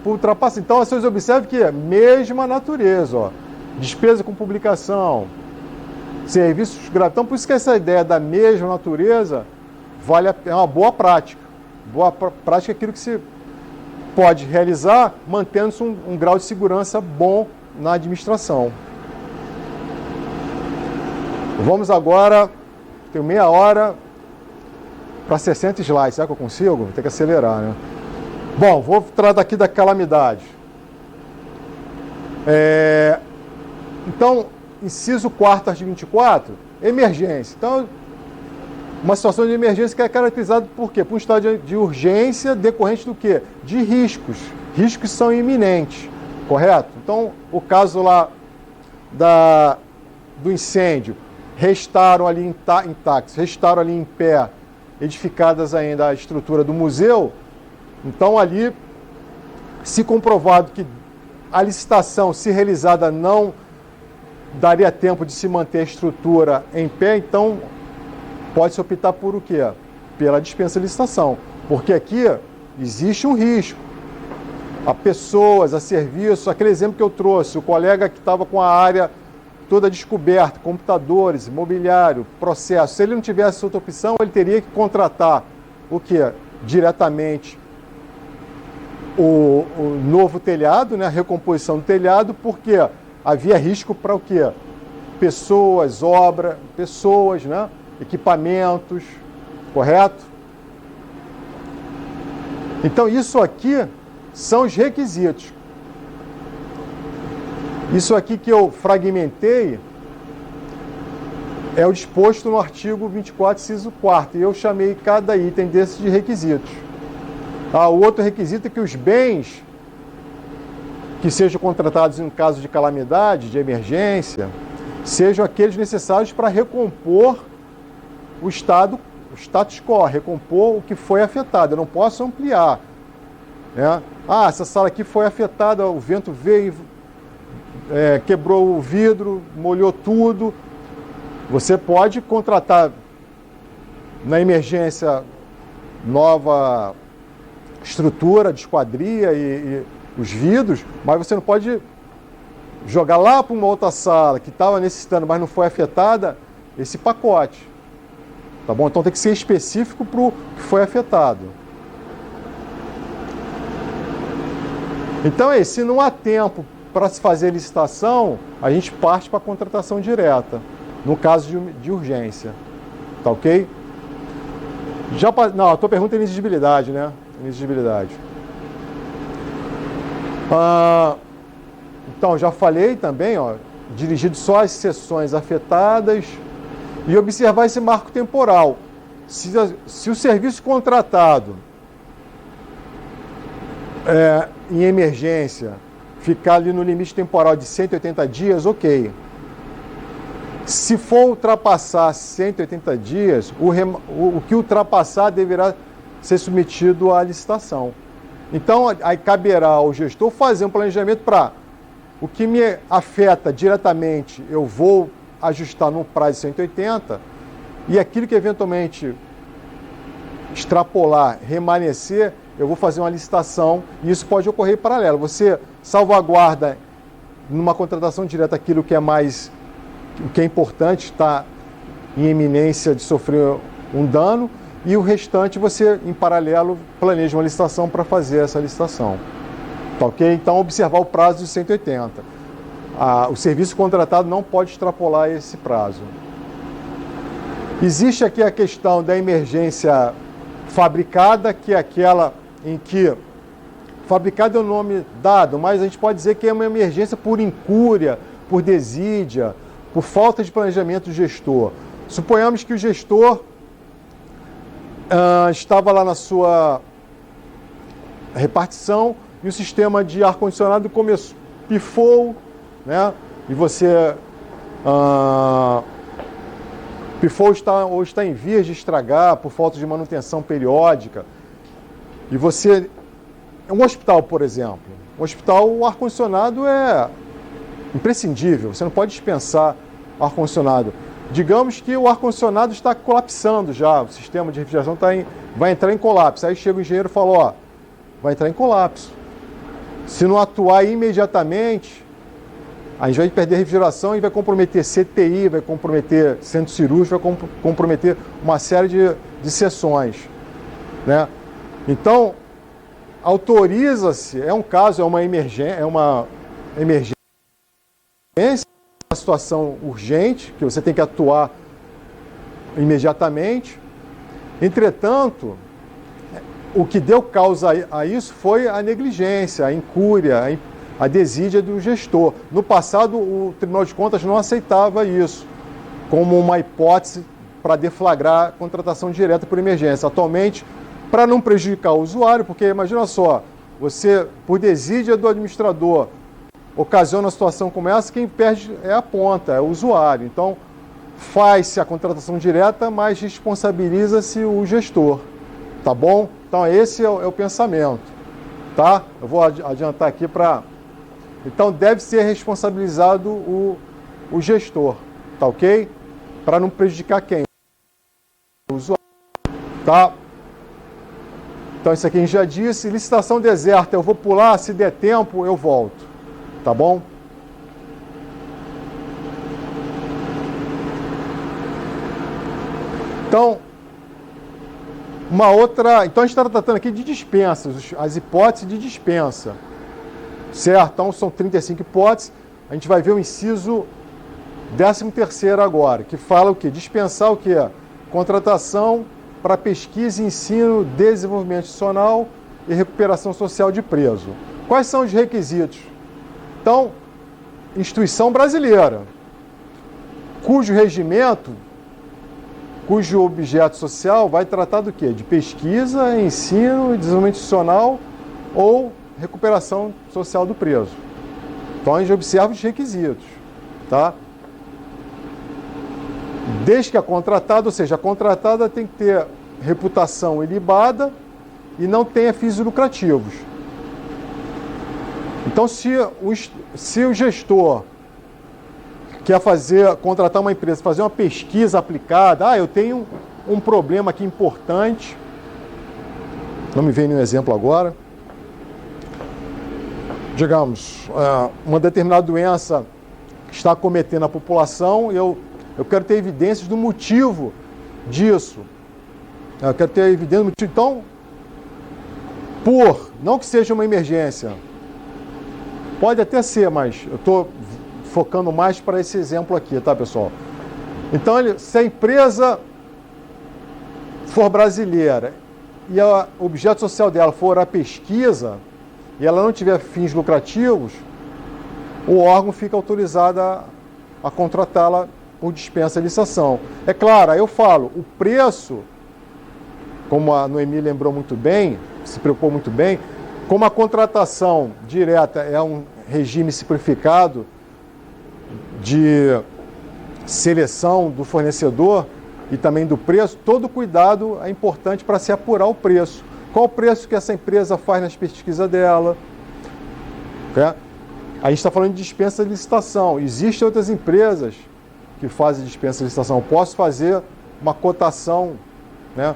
ultrapassa. Então, vocês observam que é a mesma natureza, ó. Despesa com publicação, serviços gratuitos. Então, por isso que essa ideia da mesma natureza é uma boa prática. Boa prática é aquilo que se pode realizar mantendo-se um grau de segurança bom na administração. Vamos agora, tenho meia hora para 60 slides. Será que eu consigo? Vou ter que acelerar, né? Bom, vou tratar aqui da calamidade. Então, inciso 4º, artigo 24, emergência. Então, uma situação de emergência que é caracterizada por quê? Por um estado de urgência decorrente do quê? De riscos. Riscos são iminentes, correto? Então, o caso lá do incêndio, restaram ali intactos, restaram ali em pé, edificadas ainda a estrutura do museu. Então, ali, se comprovado que a licitação, se realizada, não daria tempo de se manter a estrutura em pé, então pode-se optar por o quê? Pela dispensa de licitação. Porque aqui existe um risco. A pessoas, a serviço, aquele exemplo que eu trouxe, o colega que estava com a área toda descoberta, computadores, mobiliário, processo, se ele não tivesse outra opção, ele teria que contratar o quê? Diretamente o novo telhado, né, a recomposição do telhado, porque havia risco para o quê? Pessoas, né, equipamentos, correto? Então, isso aqui são os requisitos. Isso aqui que eu fragmentei é o disposto no artigo 24, inciso 4º, e eu chamei cada item desses de requisitos. O outro requisito é que os bens que sejam contratados em caso de calamidade, de emergência, sejam aqueles necessários para recompor o status quo, recompor o que foi afetado. Eu não posso ampliar. né? Ah, essa sala aqui foi afetada, o vento veio, quebrou o vidro, molhou tudo. Você pode contratar na emergência nova estrutura de esquadria e os vidros, mas você não pode jogar lá para uma outra sala que estava necessitando, mas não foi afetada, esse pacote. Tá bom? Então tem que ser específico para o que foi afetado. Então se não há tempo para se fazer licitação, a gente parte para a contratação direta, no caso de urgência. Tá ok? Não, a tua pergunta é inexigibilidade, né? Inexigibilidade. Então, já falei também, ó, dirigido só às seções afetadas e observar esse marco temporal. Se o serviço contratado em emergência ficar ali no limite temporal de 180 dias, ok. Se for ultrapassar 180 dias, o que ultrapassar deverá ser submetido à licitação. Então, aí caberá ao gestor fazer um planejamento para o que me afeta diretamente, eu vou ajustar no prazo de 180, e aquilo que eventualmente extrapolar, remanescer, eu vou fazer uma licitação, e isso pode ocorrer em paralelo. Você salvaguarda numa contratação direta aquilo que é mais, o que é importante, está em iminência de sofrer um dano, e o restante você, em paralelo, planeja uma licitação para fazer essa licitação. Tá ok? Então, observar o prazo de 180. O serviço contratado não pode extrapolar esse prazo. Existe aqui a questão da emergência fabricada, que é aquela em que... Fabricada é o nome dado, mas a gente pode dizer que é uma emergência por incúria, por desídia, por falta de planejamento do gestor. Suponhamos que o gestor estava lá na sua repartição e o sistema de ar-condicionado pifou, né? E você pifou ou está em vias de estragar por falta de manutenção periódica. E você... Um hospital, por exemplo. Um hospital, o ar-condicionado é imprescindível. Você não pode dispensar ar-condicionado. Digamos que o ar-condicionado está colapsando já. O sistema de refrigeração vai entrar em colapso. Aí chega o engenheiro e fala, ó, vai entrar em colapso. Se não atuar imediatamente, a gente vai perder a refrigeração e vai comprometer CTI, vai comprometer centro cirúrgico, vai comprometer uma série de sessões, né? Então, autoriza-se, é uma emergência, uma situação urgente, que você tem que atuar imediatamente. Entretanto, o que deu causa a isso foi a negligência, a incúria, a desídia do gestor. No passado, o Tribunal de Contas não aceitava isso como uma hipótese para deflagrar a contratação direta por emergência. Atualmente, para não prejudicar o usuário, porque imagina só, você, por desídia do administrador, ocasiona uma situação como essa, quem perde é a ponta, é o usuário. Então, faz-se a contratação direta, mas responsabiliza-se o gestor. Tá bom? Então, esse é o pensamento. Tá? Eu vou adiantar aqui para... Então, deve ser responsabilizado o gestor. Tá ok? Para não prejudicar quem? O usuário. Tá? Então, isso aqui a gente já disse. Licitação deserta, eu vou pular, se der tempo, eu volto. Tá bom? Então, uma outra... Então, a gente está tratando aqui de dispensas, as hipóteses de dispensa. Certo? Então, são 35 hipóteses. A gente vai ver o inciso 13º agora, que fala o quê? Dispensar o quê? Contratação para pesquisa, ensino, desenvolvimento institucional e recuperação social de preso. Quais são os requisitos? Então, instituição brasileira, cujo regimento, cujo objeto social vai tratar do quê? De pesquisa, ensino, desenvolvimento institucional ou recuperação social do preso. Então, a gente observa os requisitos, tá? Desde que a contratada, ou seja, a contratada tem que ter reputação ilibada e não tenha fins lucrativos. Então, se o gestor quer contratar uma empresa, fazer uma pesquisa aplicada, eu tenho um problema aqui importante, não me vem nenhum exemplo agora, digamos, uma determinada doença está acometendo a população, eu quero ter evidências do motivo disso. Eu quero ter evidência do motivo. Então, não que seja uma emergência, pode até ser, mas eu estou focando mais para esse exemplo aqui, tá, pessoal? Então, se a empresa for brasileira e o objeto social dela for a pesquisa, e ela não tiver fins lucrativos, o órgão fica autorizado a contratá-la por dispensa de licitação. É claro, aí eu falo, o preço, como a Noemi lembrou muito bem, se preocupou muito bem, como a contratação direta é um regime simplificado de seleção do fornecedor e também do preço, todo cuidado é importante para se apurar o preço. Qual o preço que essa empresa faz nas pesquisas dela? A gente está falando de dispensa de licitação. Existem outras empresas que fazem dispensa de licitação. Eu posso fazer uma cotação, né?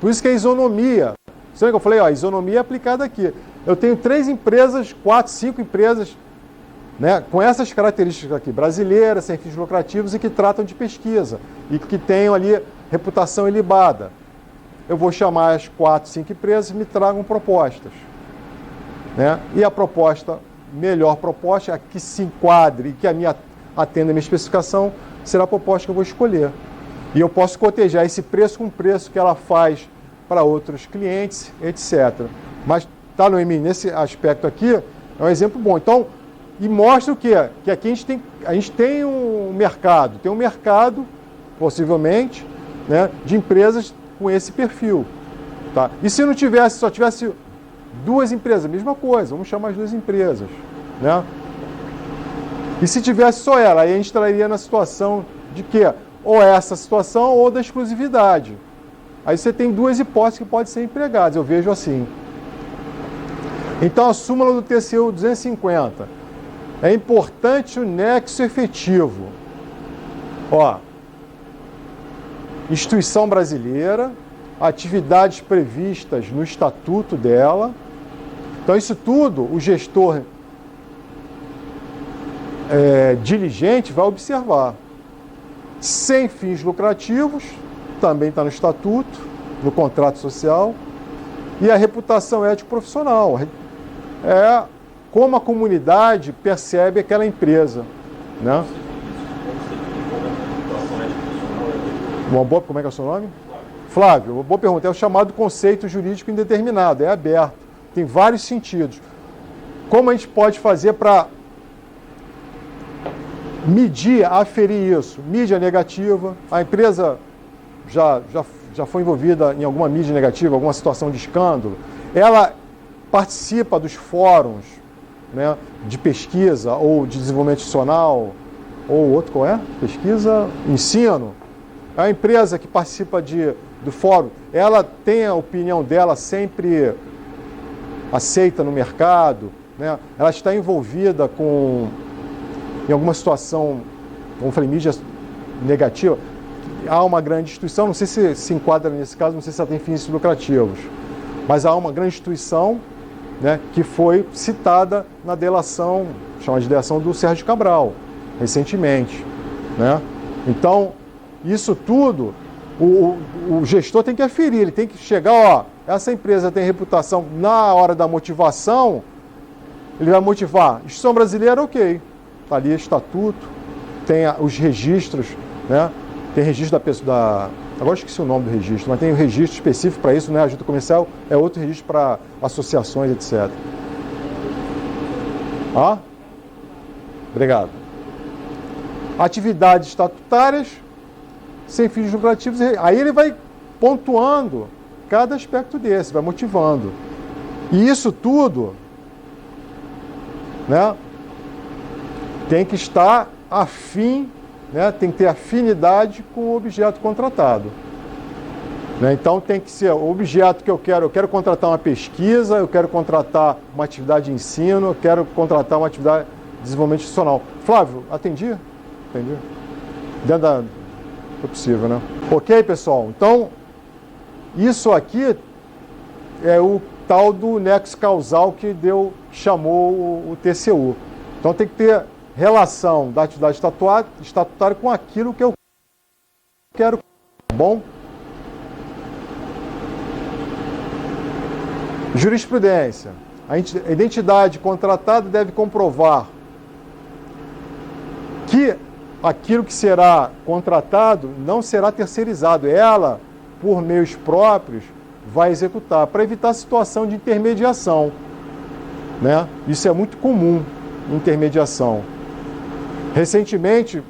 Por isso que é isonomia. Você lembra que eu falei, a isonomia é aplicada aqui. Eu tenho 3 empresas, 4, 5 empresas, né, com essas características aqui, brasileiras, sem fins lucrativos e que tratam de pesquisa e que tenham ali reputação ilibada. Eu vou chamar as 4, 5 empresas e me tragam propostas. Né? E a melhor proposta, a que se enquadre e que atenda a minha especificação, será a proposta que eu vou escolher. E eu posso cotejar esse preço com o preço que ela faz para outros clientes, etc. Mas, tá, Noemi, nesse aspecto aqui, é um exemplo bom. Então, e mostra o quê? Que aqui a gente tem um mercado, possivelmente, né, de empresas com esse perfil. Tá? E se só tivesse 2 empresas, mesma coisa, vamos chamar as 2 empresas. Né? E se tivesse só ela, aí a gente estaria na situação de quê? Ou essa situação ou da exclusividade. Aí você tem 2 hipóteses que podem ser empregadas, eu vejo assim. Então a súmula do TCU 250. É importante o nexo efetivo. Instituição brasileira, atividades previstas no estatuto dela. Então isso tudo o gestor diligente vai observar. Sem fins lucrativos, também está no estatuto, no contrato social, e a reputação ético-profissional. É como a comunidade percebe aquela empresa. Né? Como é que é o seu nome? Flávio, uma boa pergunta. É o chamado conceito jurídico indeterminado, é aberto, tem vários sentidos. Como a gente pode fazer para aferir isso? Mídia negativa, a empresa já foi envolvida em alguma mídia negativa, alguma situação de escândalo, ela participa dos fóruns, né, de pesquisa ou de desenvolvimento institucional, ou outro qual é? Pesquisa, ensino. É uma empresa que participa do fórum, ela tem a opinião dela sempre aceita no mercado, né? Ela está envolvida em alguma situação, como eu falei, mídia negativa. Há uma grande instituição, não sei se enquadra nesse caso, não sei se ela tem fins lucrativos, mas há uma grande instituição, né, que foi citada na delação, chamada de delação do Sérgio Cabral, recentemente. Né? Então, isso tudo, o gestor tem que aferir, ele tem que chegar, essa empresa tem reputação, na hora da motivação, ele vai motivar, instituição brasileira, ok, está ali estatuto, tem os registros, né? Tem registro da pessoa, agora esqueci o nome do registro, mas tem um registro específico para isso, né? A junta comercial é outro registro para associações, etc. Obrigado. Atividades estatutárias, sem fins lucrativos, aí ele vai pontuando cada aspecto desse, vai motivando. E isso tudo, né, tem que estar afim, né, tem que ter afinidade com o objeto contratado. Né? Então tem que ser o objeto que eu quero contratar uma pesquisa, eu quero contratar uma atividade de ensino, eu quero contratar uma atividade de desenvolvimento institucional. Flávio, atendi? Entendi. Dentro da... Foi possível, né? Ok, pessoal? Então, isso aqui é o tal do nexo causal que chamou o TCU. Então tem que ter relação da atividade estatutária com aquilo que eu quero. Bom? Jurisprudência. A identidade contratada deve comprovar que aquilo que será contratado não será terceirizado. Ela, por meios próprios, vai executar, para evitar a situação de intermediação. Né? Isso é muito comum, intermediação. Recentemente,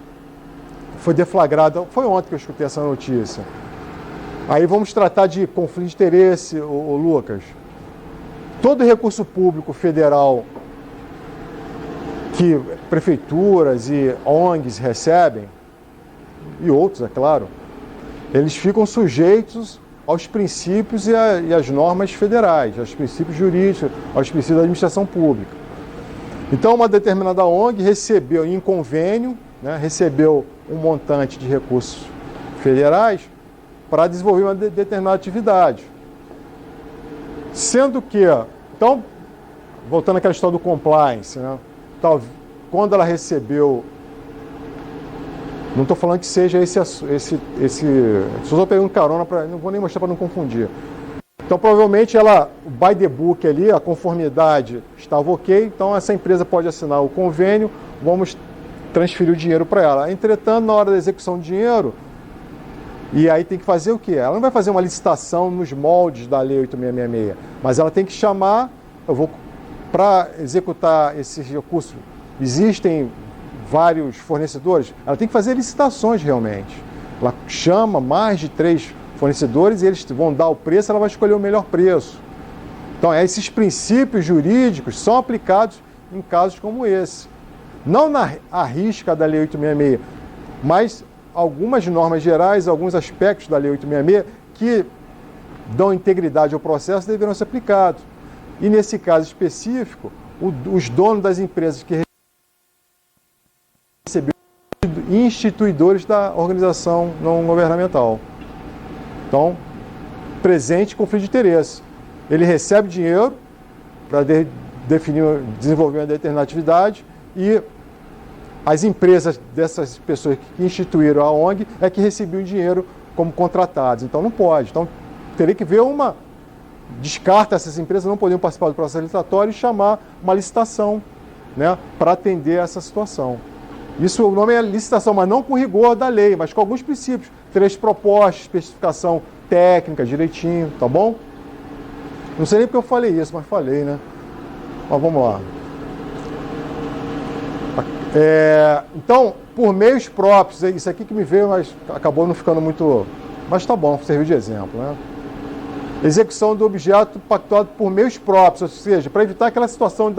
foi deflagrada, foi ontem que eu escutei essa notícia. Aí vamos tratar de conflito de interesse, Lucas. Todo recurso público federal que prefeituras e ONGs recebem, e outros, é claro, eles ficam sujeitos aos princípios e às normas federais, aos princípios jurídicos, aos princípios da administração pública. Então, uma determinada ONG recebeu, em convênio, né, recebeu um montante de recursos federais para desenvolver uma determinada atividade. Sendo que, então, voltando àquela história do compliance, né, quando ela recebeu, não estou falando que seja esse só estou pegando carona, não vou nem mostrar para não confundir. Então, provavelmente, o by the book ali, a conformidade estava ok, então essa empresa pode assinar o convênio, vamos transferir o dinheiro para ela. Entretanto, na hora da execução do dinheiro, e aí tem que fazer o quê? Ela não vai fazer uma licitação nos moldes da Lei 8666, mas ela tem que chamar, para executar esses recursos, existem vários fornecedores, ela tem que fazer licitações realmente. Ela chama mais de 3 fornecedores e eles vão dar o preço, ela vai escolher o melhor preço. Então, esses princípios jurídicos são aplicados em casos como esse. Não à risca da Lei 866, mas algumas normas gerais, alguns aspectos da Lei 866 que dão integridade ao processo deverão ser aplicados. E nesse caso específico, os donos das empresas que receberam instituidores da organização não governamental. Então, presente conflito de interesse. Ele recebe dinheiro para desenvolver uma determinada atividade e as empresas dessas pessoas que instituíram a ONG é que recebiam dinheiro como contratados. Então, não pode. Então, teria que ver descarta essas empresas, não podiam participar do processo licitatório e chamar uma licitação, né, para atender essa situação. Isso, o nome é licitação, mas não com rigor da lei, mas com alguns princípios. 3 propostas, especificação técnica, direitinho, tá bom? Não sei nem porque eu falei isso, mas falei, né? Mas vamos lá. Então, por meios próprios, isso aqui que me veio, mas acabou não ficando muito... Mas tá bom, serviu de exemplo, né? Execução do objeto pactuado por meios próprios, ou seja, para evitar aquela situação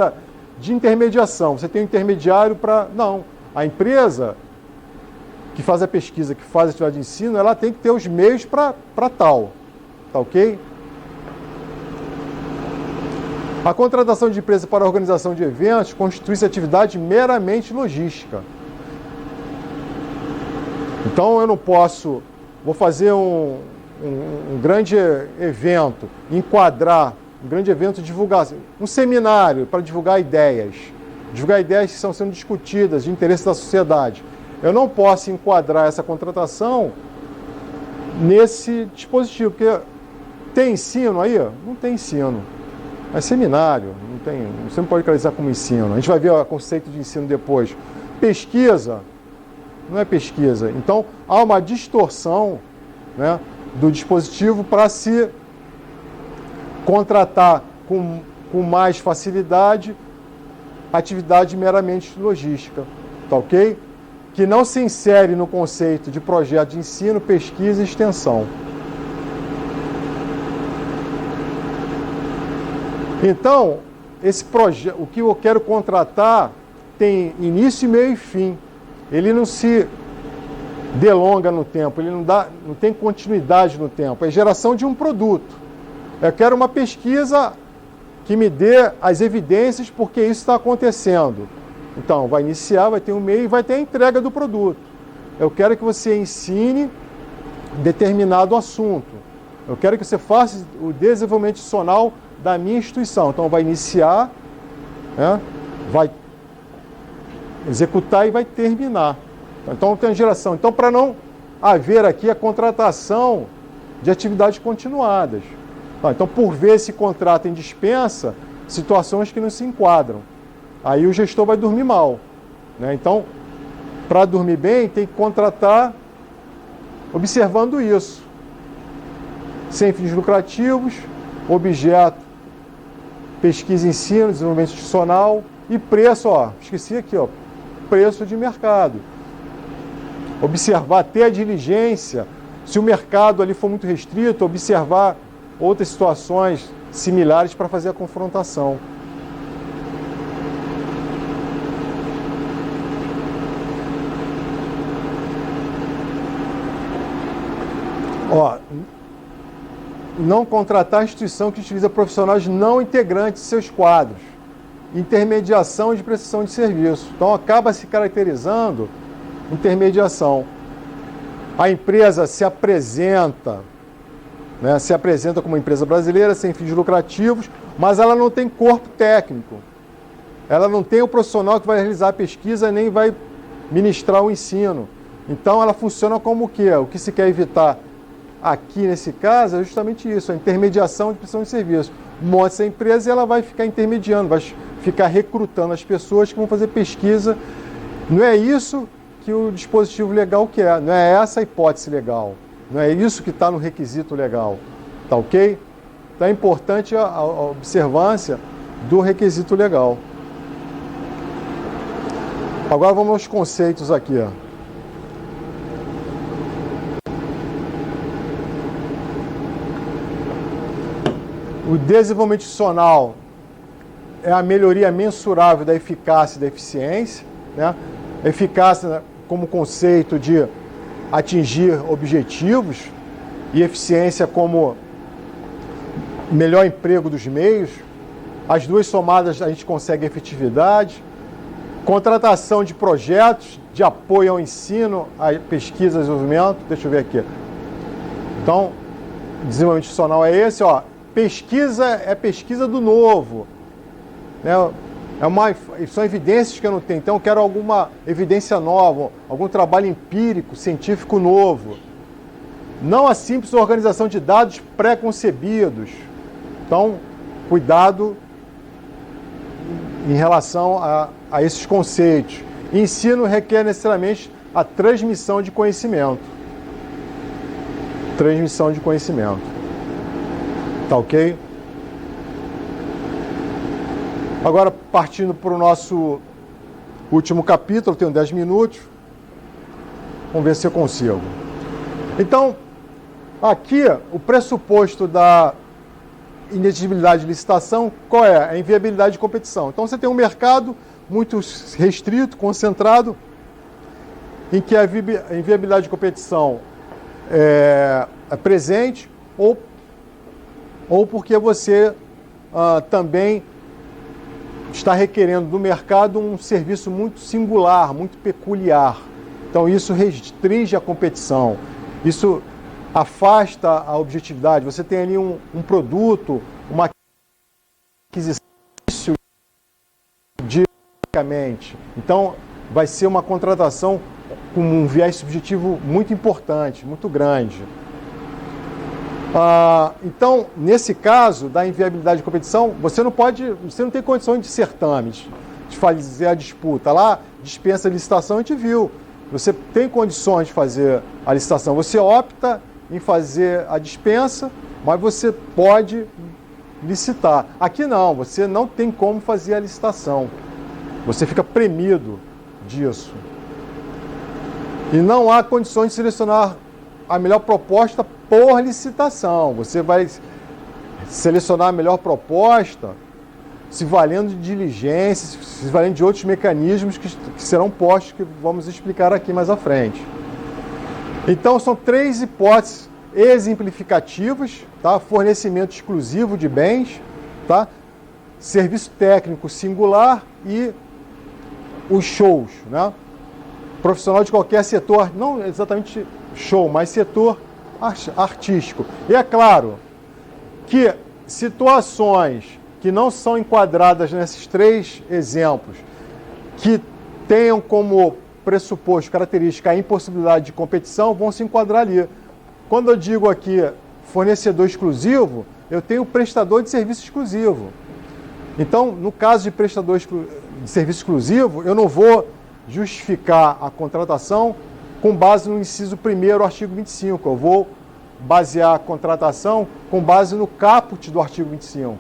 de intermediação. Você tem um intermediário para... Não, a empresa que faz a pesquisa, que faz a atividade de ensino, ela tem que ter os meios para tal. Tá ok? A contratação de empresa para a organização de eventos constitui-se atividade meramente logística. Então, eu não posso... Vou fazer um grande evento, enquadrar um grande evento de divulgação, um seminário para divulgar ideias que estão sendo discutidas de interesse da sociedade. Eu não posso enquadrar essa contratação nesse dispositivo, porque tem ensino aí? Não tem ensino. É seminário, você não pode caracterizar como ensino. A gente vai ver o conceito de ensino depois. Pesquisa, não é pesquisa. Então, há uma distorção, né, do dispositivo para se contratar com mais facilidade atividade meramente logística, tá ok? Que não se insere no conceito de projeto de ensino, pesquisa e extensão. Então, esse projeto, o que eu quero contratar tem início, meio e fim. Ele não se delonga no tempo, ele não tem continuidade no tempo, é geração de um produto. Eu quero uma pesquisa que me dê as evidências porque isso está acontecendo. Então, vai iniciar, vai ter um meio e vai ter a entrega do produto. Eu quero que você ensine determinado assunto. Eu quero que você faça o desenvolvimento institucional da minha instituição. Então, vai iniciar, né, vai executar e vai terminar. Então, tem a geração. Então, para não haver aqui a contratação de atividades continuadas. Então, por vezes, se contrata em dispensa situações que não se enquadram. Aí o gestor vai dormir mal, né? Então, para dormir bem, tem que contratar observando isso. Sem fins lucrativos, objeto, pesquisa e ensino, desenvolvimento institucional e preço, esqueci aqui, preço de mercado. Observar, ter a diligência, se o mercado ali for muito restrito, observar outras situações similares para fazer a confrontação. Não contratar a instituição que utiliza profissionais não integrantes de seus quadros. Intermediação de prestação de serviço. Então, acaba se caracterizando intermediação. A empresa se apresenta, né, como uma empresa brasileira, sem fins lucrativos, mas ela não tem corpo técnico. Ela não tem o profissional que vai realizar a pesquisa, nem vai ministrar o ensino. Então, ela funciona como o quê? O que se quer evitar aqui, nesse caso, é justamente isso, a intermediação de prestação de serviço. Monta essa empresa e ela vai ficar intermediando, vai ficar recrutando as pessoas que vão fazer pesquisa. Não é isso que o dispositivo legal quer, não é essa a hipótese legal, não é isso que está no requisito legal, tá ok? Então é importante a observância do requisito legal. Agora vamos aos conceitos aqui, O desenvolvimento institucional é a melhoria mensurável da eficácia e da eficiência, né? Eficácia como conceito de atingir objetivos e eficiência como melhor emprego dos meios. As duas somadas a gente consegue efetividade. Contratação de projetos de apoio ao ensino, à pesquisa e desenvolvimento. Deixa eu ver aqui. Então, desenvolvimento institucional é esse, Pesquisa é pesquisa do novo, né? São evidências que eu não tenho, então eu quero alguma evidência nova, algum trabalho empírico, científico novo. Não a simples organização de dados pré-concebidos. Então, cuidado em relação a esses conceitos. Ensino requer necessariamente a transmissão de conhecimento. Transmissão de conhecimento. Tá ok? Agora, partindo para o nosso último capítulo, tenho 10 minutos. Vamos ver se eu consigo. Então, aqui, o pressuposto da inelegibilidade de licitação, qual é? A inviabilidade de competição. Então, você tem um mercado muito restrito, concentrado, em que a inviabilidade de competição é presente, ou porque você também está requerendo do mercado um serviço muito singular, muito peculiar. Então, isso restringe a competição, isso afasta a objetividade. Você tem ali um produto, uma aquisição diretamente. Então, vai ser uma contratação com um viés subjetivo muito importante, muito grande. Então, nesse caso da inviabilidade de competição, você não tem condições de certames, de fazer a disputa. Lá, dispensa a licitação, a gente viu. Você tem condições de fazer a licitação. Você opta em fazer a dispensa, mas você pode licitar. Aqui não, você não tem como fazer a licitação. Você fica premido disso. E não há condições de selecionar a melhor proposta por licitação. Você vai selecionar a melhor proposta se valendo de diligência, se valendo de outros mecanismos que serão postos, que vamos explicar aqui mais à frente. Então, são 3 hipóteses exemplificativas, tá? Fornecimento exclusivo de bens, tá? Serviço técnico singular e os shows, né? Profissional de qualquer setor, não exatamente show, mas setor artístico. E é claro que situações que não são enquadradas nesses 3 exemplos, que tenham como pressuposto, característica, a impossibilidade de competição, vão se enquadrar ali. Quando eu digo aqui fornecedor exclusivo, eu tenho prestador de serviço exclusivo. Então, no caso de prestador de serviço exclusivo, eu não vou justificar a contratação com base no inciso 1º do artigo 25. Eu vou basear a contratação com base no caput do artigo 25.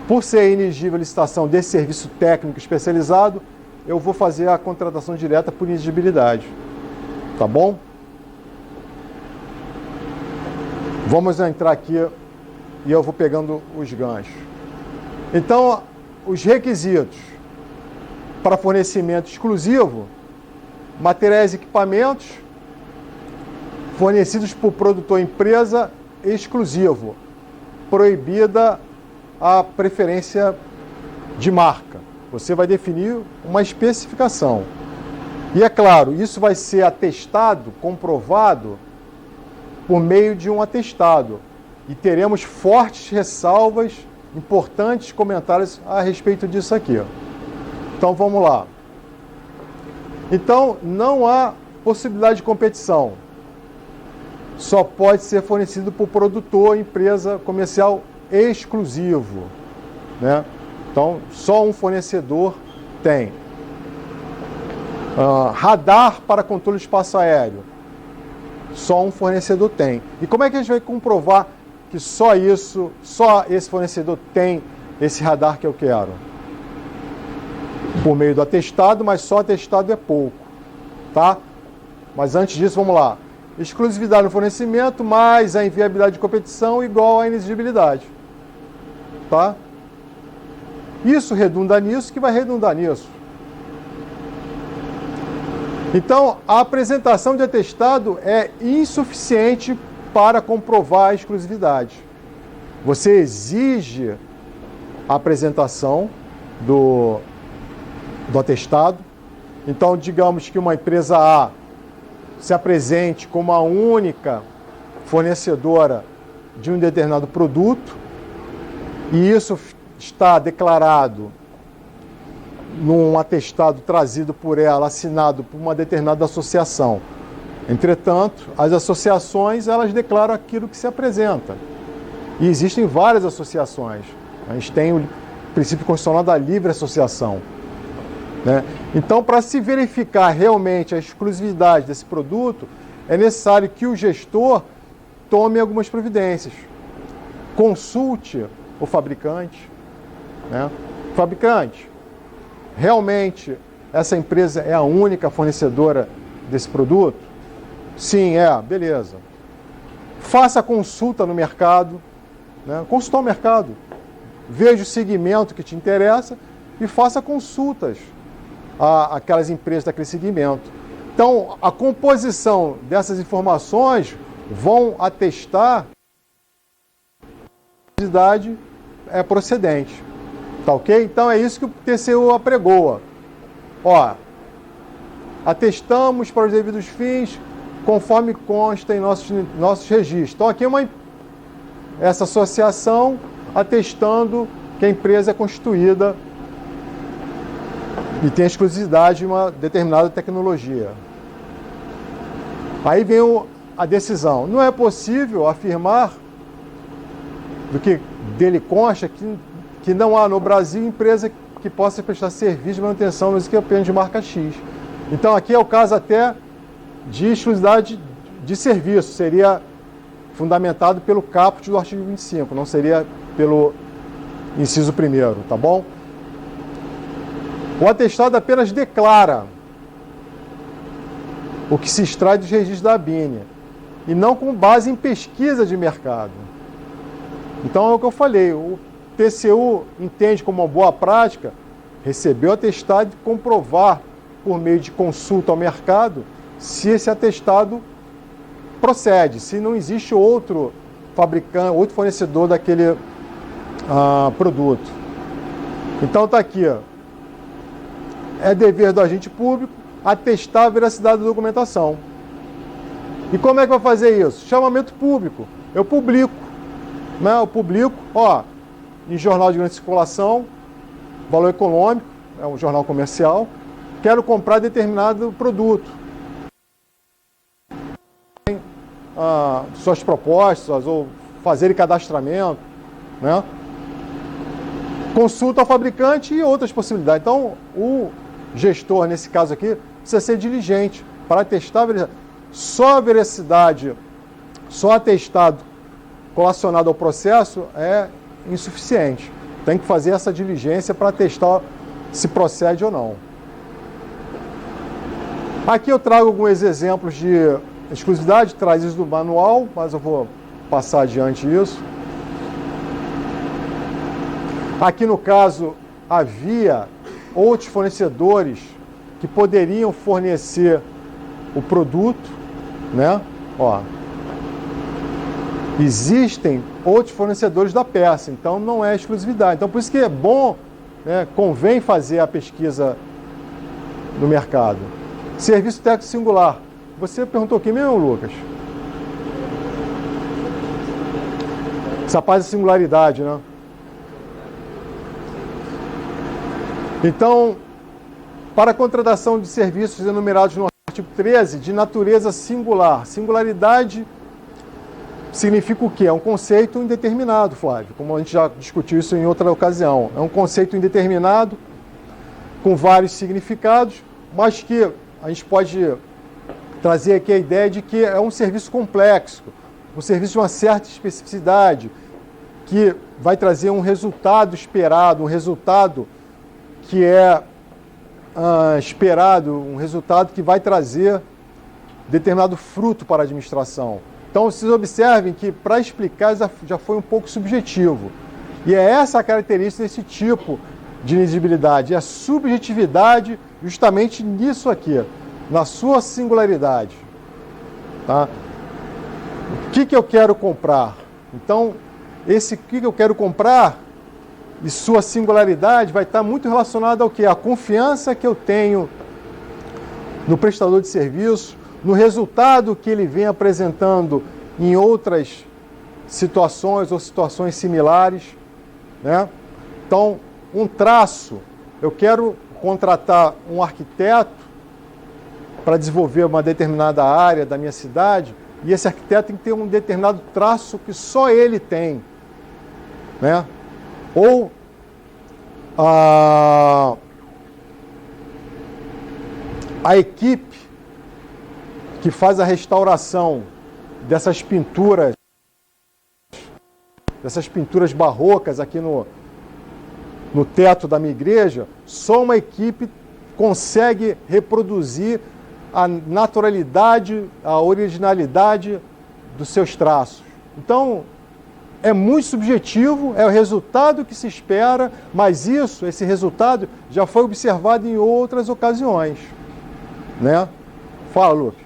Por ser inelegível a licitação desse serviço técnico especializado, eu vou fazer a contratação direta por inegibilidade. Tá bom? Vamos entrar aqui e eu vou pegando os ganchos. Então, os requisitos para fornecimento exclusivo: materiais e equipamentos fornecidos por produtor empresa exclusivo, proibida a preferência de marca. Você vai definir uma especificação. E é claro, isso vai ser atestado, comprovado, por meio de um atestado. E teremos fortes ressalvas, importantes comentários a respeito disso aqui. Então vamos lá. Então não há possibilidade de competição. Só pode ser fornecido por produtor, empresa comercial exclusivo, né? Então só um fornecedor tem. Radar para controle de espaço aéreo. Só um fornecedor tem. E como é que a gente vai comprovar que só esse fornecedor tem esse radar que eu quero? Por meio do atestado, mas só atestado é pouco, tá? Mas antes disso, vamos lá. Exclusividade no fornecimento mais a inviabilidade de competição igual à inexigibilidade, tá? Isso redunda nisso, que vai redundar nisso. Então, a apresentação de atestado é insuficiente para comprovar a exclusividade. Você exige a apresentação do atestado. Então, digamos que uma empresa A se apresente como a única fornecedora de um determinado produto, e isso está declarado num atestado trazido por ela, assinado por uma determinada associação. Entretanto, as associações, elas declaram aquilo que se apresenta. E existem várias associações. A gente tem o princípio constitucional da livre associação, né? Então, para se verificar realmente a exclusividade desse produto, é necessário que o gestor tome algumas providências. Consulte o fabricante, né? Fabricante, realmente essa empresa é a única fornecedora desse produto? Sim, beleza. Faça consulta no mercado, né? Consultar o mercado. Veja o segmento que te interessa e faça consultas àquelas empresas daquele segmento. Então, a composição dessas informações vão atestar que a exclusividade é procedente. Tá ok? Então, é isso que o TCU apregoa. Ó, atestamos para os devidos fins, conforme consta em nossos registros. Então, aqui essa associação atestando que a empresa é constituída e tem exclusividade de uma determinada tecnologia. Aí vem a decisão. Não é possível afirmar, do que dele consta, que não há no Brasil empresa que possa prestar serviço de manutenção nos equipamentos de marca X. Então, aqui é o caso até de exclusividade de serviço. Seria fundamentado pelo caput do artigo 25, não seria pelo inciso 1º, tá bom? O atestado apenas declara o que se extrai dos registros da ABINE, e não com base em pesquisa de mercado. Então, é o que eu falei, o TCU entende como uma boa prática receber o atestado e comprovar, por meio de consulta ao mercado, se esse atestado procede, se não existe outro fabricante, outro fornecedor daquele produto. Então está aqui, ó. É dever do agente público atestar a veracidade da documentação. E como é que vai fazer isso? Chamamento público. Eu publico, né? Eu publico, ó, em jornal de grande circulação, Valor Econômico, é um jornal comercial, quero comprar determinado produto. Suas propostas ou fazer cadastramento, né? Consulta ao fabricante e outras possibilidades. Então, o gestor, nesse caso aqui, precisa ser diligente para testar a veracidade. Só a veracidade, só atestado colacionado ao processo é insuficiente. Tem que fazer essa diligência para testar se procede ou não. Aqui eu trago alguns exemplos de exclusividade, traz isso do manual, mas eu vou passar adiante isso. Aqui no caso, havia outros fornecedores que poderiam fornecer o produto, né? Ó, existem outros fornecedores da peça, então não é exclusividade. Então por isso que é bom, né, convém fazer a pesquisa no mercado. Serviço técnico singular. Você perguntou aqui mesmo, Lucas? Essa parte de singularidade, né? Então, para a contratação de serviços enumerados no artigo 13, de natureza singular. Singularidade significa o quê? É um conceito indeterminado, Flávio, como a gente já discutiu isso em outra ocasião. É um conceito indeterminado, com vários significados, mas que a gente pode trazer aqui a ideia de que é um serviço complexo, um serviço de uma certa especificidade, que vai trazer um resultado esperado, um resultado que é esperado, um resultado que vai trazer determinado fruto para a administração. Então, vocês observem que, para explicar, já foi um pouco subjetivo. E é essa a característica desse tipo de inexigibilidade, é a subjetividade justamente nisso aqui, na sua singularidade. Tá? O que eu quero comprar? Então, esse que eu quero comprar e sua singularidade vai estar muito relacionado ao quê? A confiança que eu tenho no prestador de serviço, no resultado que ele vem apresentando em outras situações ou situações similares, né? Então, um traço, eu quero contratar um arquiteto para desenvolver uma determinada área da minha cidade, e esse arquiteto tem que ter um determinado traço que só ele tem, né? Ou a equipe que faz a restauração dessas pinturas barrocas aqui no teto da minha igreja, só uma equipe consegue reproduzir a naturalidade, a originalidade dos seus traços. Então, é muito subjetivo, é o resultado que se espera, mas esse resultado já foi observado em outras ocasiões, né? Fala, Lupe.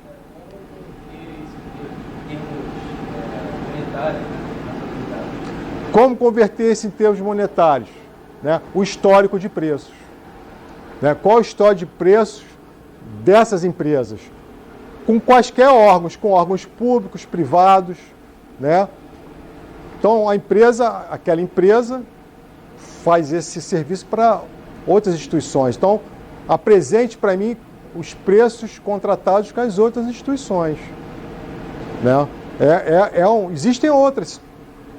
Como converter isso em termos monetários? Né? O histórico de preços. Né? Qual o histórico de preços dessas empresas? Com quaisquer órgãos, com órgãos públicos, privados, né? Então, aquela empresa faz esse serviço para outras instituições. Então, apresente para mim os preços contratados com as outras instituições. Né? Existem outras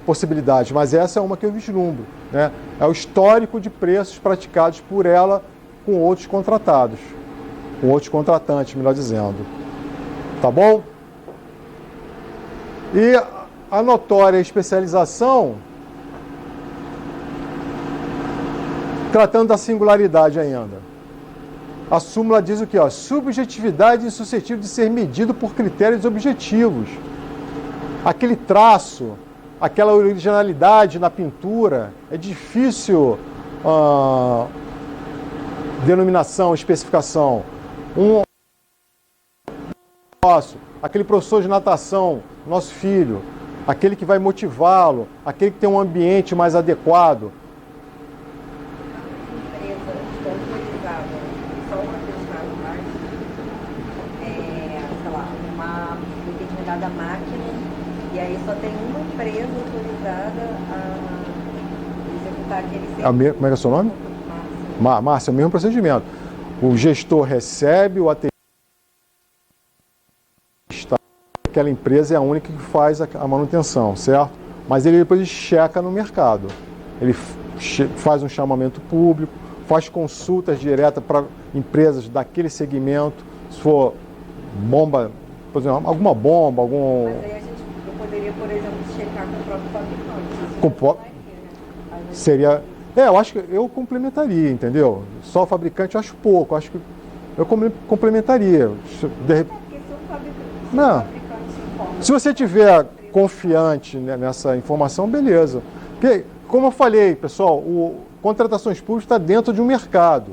possibilidades, mas essa é uma que eu vislumbro. Né? É o histórico de preços praticados por ela com outros contratados, com outros contratantes, melhor dizendo. Tá bom? E a notória especialização, tratando da singularidade ainda. A súmula diz o quê? Ó, subjetividade insuscetível de ser medido por critérios objetivos. Aquele traço, aquela originalidade na pintura, é difícil denominação, especificação. aquele professor de natação, nosso filho, aquele que vai motivá-lo, aquele que tem um ambiente mais adequado. Empresa autorizada, só uma questão mais, sei lá, uma determinada máquina, e aí só tem uma empresa autorizada a executar aquele serviço. Como é que é o seu nome? Márcia, é o mesmo procedimento. O gestor recebe o atestado, aquela empresa é a única que faz a manutenção, certo? Mas ele depois checa no mercado. Ele faz um chamamento público, faz consultas diretas para empresas daquele segmento, se for bomba, por exemplo, alguma bomba, algum... Mas aí eu poderia, por exemplo, checar com o próprio fabricante. Com seria... eu acho que eu complementaria, entendeu? Só o fabricante eu acho pouco, acho que eu complementaria. Porque se o fabricante Não. Se você tiver confiante nessa informação, beleza. Porque, como eu falei, pessoal, contratações públicas está dentro de um mercado,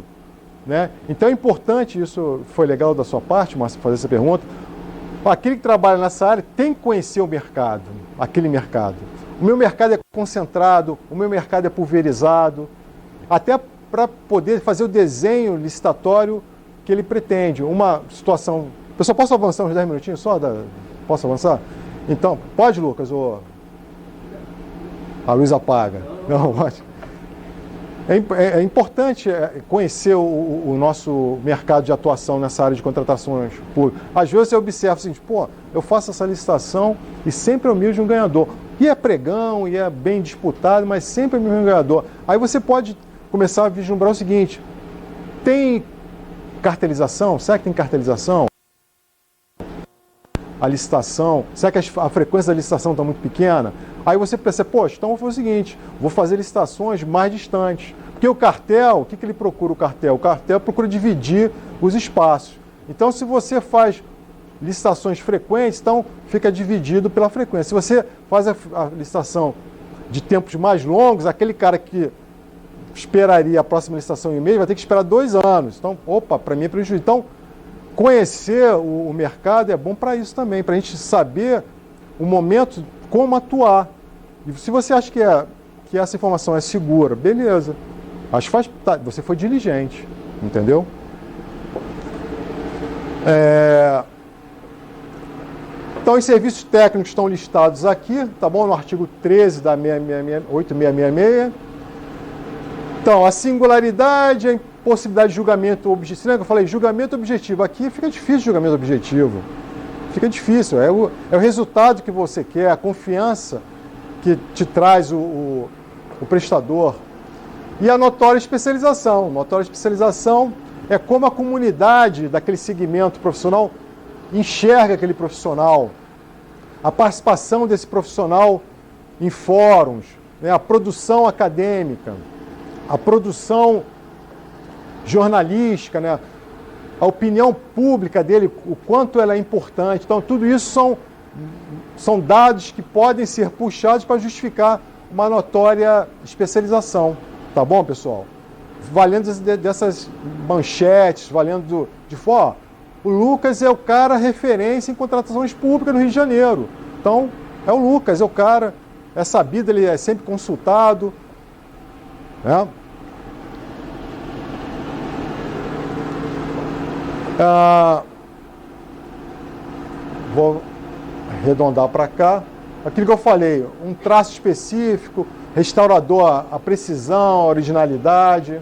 né? Então é importante, isso foi legal da sua parte, Márcio, fazer essa pergunta. Aquele que trabalha nessa área tem que conhecer o mercado, aquele mercado. O meu mercado é concentrado, o meu mercado é pulverizado, até para poder fazer o desenho licitatório que ele pretende. Uma situação... Pessoal, posso avançar uns 10 minutinhos só? Posso avançar? Então, pode, Lucas? Ou... A luz apaga. Não, pode. É importante conhecer o nosso mercado de atuação nessa área de contratações públicas. Às vezes você observa assim, eu faço essa licitação e sempre eu miro de um ganhador. E é pregão, e é bem disputado, mas sempre é um ganhador. Aí você pode começar a vislumbrar o seguinte, tem cartelização? Será que tem cartelização? A licitação, será que a frequência da licitação está muito pequena? Aí você pensa, poxa, então vou fazer o seguinte, vou fazer licitações mais distantes. Porque o cartel, o que ele procura o cartel? O cartel procura dividir os espaços. Então, se você faz licitações frequentes, então fica dividido pela frequência. Se você faz a licitação de tempos mais longos, aquele cara que esperaria a próxima licitação em mês vai ter que esperar 2 anos. Então, para mim é prejuízo. Então, conhecer o mercado é bom para isso também, para a gente saber o momento, como atuar. E se você acha que essa informação é segura, beleza. Acho que você foi diligente, entendeu? Então, os serviços técnicos estão listados aqui, tá bom? No artigo 13 da 8666. Então, a singularidade, a possibilidade de julgamento objetivo. Lembra que eu falei julgamento objetivo? Aqui fica difícil julgamento objetivo. Fica difícil. É o resultado que você quer, a confiança que te traz o prestador. E a notória especialização. Notória especialização é como a comunidade daquele segmento profissional enxerga aquele profissional. A participação desse profissional em fóruns, né? A produção acadêmica, a produção jornalística, né? A opinião pública dele, o quanto ela é importante. Então, tudo isso são dados que podem ser puxados para justificar uma notória especialização. Tá bom, pessoal? Valendo dessas manchetes, valendo de fora. O Lucas é o cara referência em contratações públicas no Rio de Janeiro. Então, é o Lucas, é o cara, é sabido, ele é sempre consultado, né? Vou arredondar para cá. Aquilo que eu falei, um traço específico, restaurador, a precisão, a originalidade.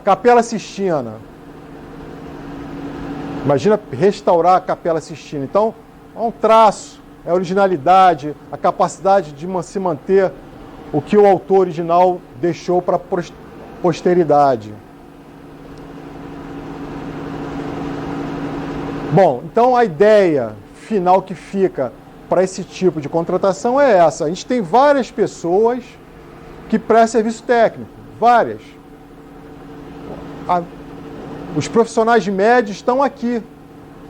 Capela Sistina. Imagina restaurar a Capela Sistina. Então, é um traço, é a originalidade, a capacidade de se manter o que o autor original deixou para a posteridade. Bom, então a ideia final que fica para esse tipo de contratação é essa. A gente tem várias pessoas que prestam serviço técnico, várias. Os profissionais médios estão aqui,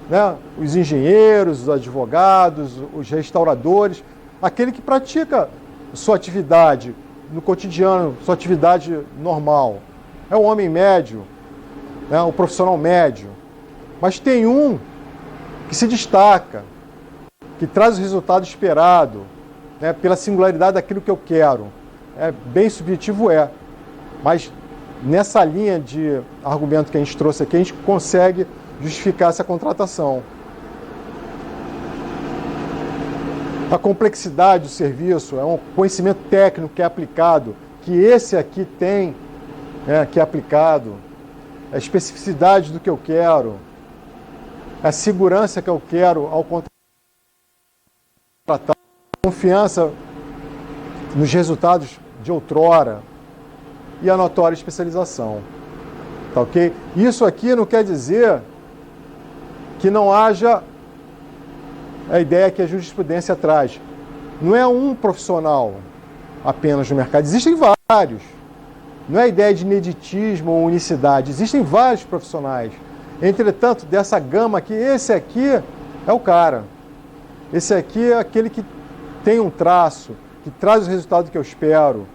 né? Os engenheiros, os advogados, os restauradores, aquele que pratica sua atividade no cotidiano, sua atividade normal. É o homem médio, né? O profissional médio. Mas tem um que se destaca, que traz o resultado esperado, né, pela singularidade daquilo que eu quero. É bem subjetivo, mas nessa linha de argumento que a gente trouxe aqui, a gente consegue justificar essa contratação. A complexidade do serviço é um conhecimento técnico que é aplicado, que esse aqui tem, que é aplicado, a especificidade do que eu quero, a segurança que eu quero ao contratar, a confiança nos resultados de outrora e a notória especialização. Tá ok? Isso aqui não quer dizer que não haja a ideia que a jurisprudência traz. Não é um profissional apenas no mercado, existem vários. Não é a ideia de ineditismo ou unicidade, existem vários profissionais. Entretanto, dessa gama aqui, esse aqui é o cara. Esse aqui é aquele que tem um traço, que traz o resultado que eu espero,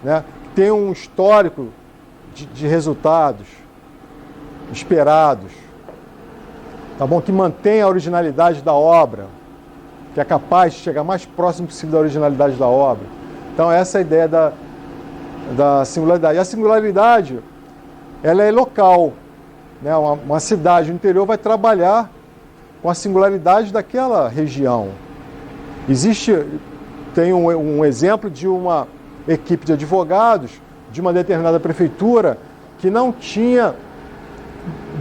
né? Que tem um histórico de resultados esperados, tá bom? Que mantém a originalidade da obra, que é capaz de chegar mais próximo possível da originalidade da obra. Então, essa é a ideia da singularidade. E a singularidade, ela é local, né? Uma cidade no interior vai trabalhar com a singularidade daquela região. Tem um exemplo de uma equipe de advogados de uma determinada prefeitura que não tinha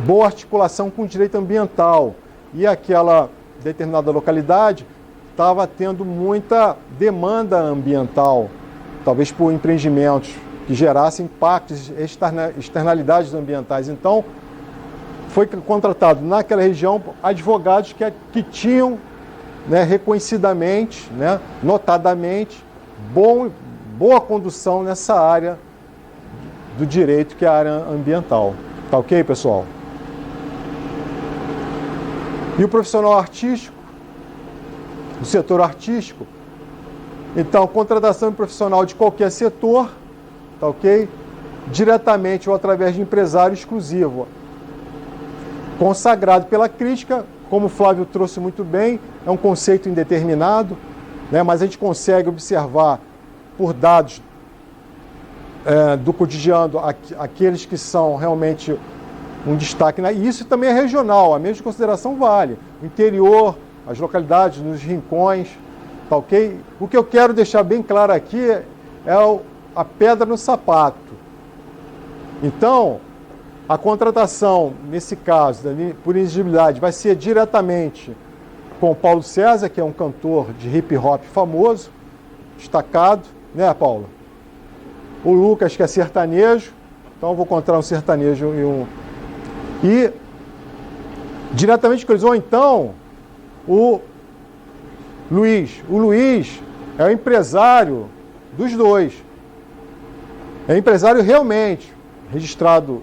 boa articulação com o direito ambiental. E aquela determinada localidade estava tendo muita demanda ambiental, talvez por empreendimentos que gerassem impactos, externalidades ambientais. Então, foi contratado naquela região advogados que tinham, né, reconhecidamente, né, notadamente, boa condução nessa área do direito, que é a área ambiental. Tá ok, pessoal? E o profissional artístico, do setor artístico, então, contratação de profissional de qualquer setor, tá ok? Diretamente ou através de empresário exclusivo, consagrado pela crítica, como o Flávio trouxe muito bem, é um conceito indeterminado, né, mas a gente consegue observar por dados do cotidiano aqueles que são realmente um destaque. Né? E isso também é regional, a mesma consideração vale. O interior, as localidades, nos rincões, tá ok? O que eu quero deixar bem claro aqui é a pedra no sapato. Então, a contratação, nesse caso, por elegibilidade, vai ser diretamente com o Paulo César, que é um cantor de hip hop famoso, destacado, né, Paulo? O Lucas, que é sertanejo, então eu vou encontrar um sertanejo e diretamente com eles. Ou então, o Luiz. O Luiz é o empresário dos dois. É empresário realmente, registrado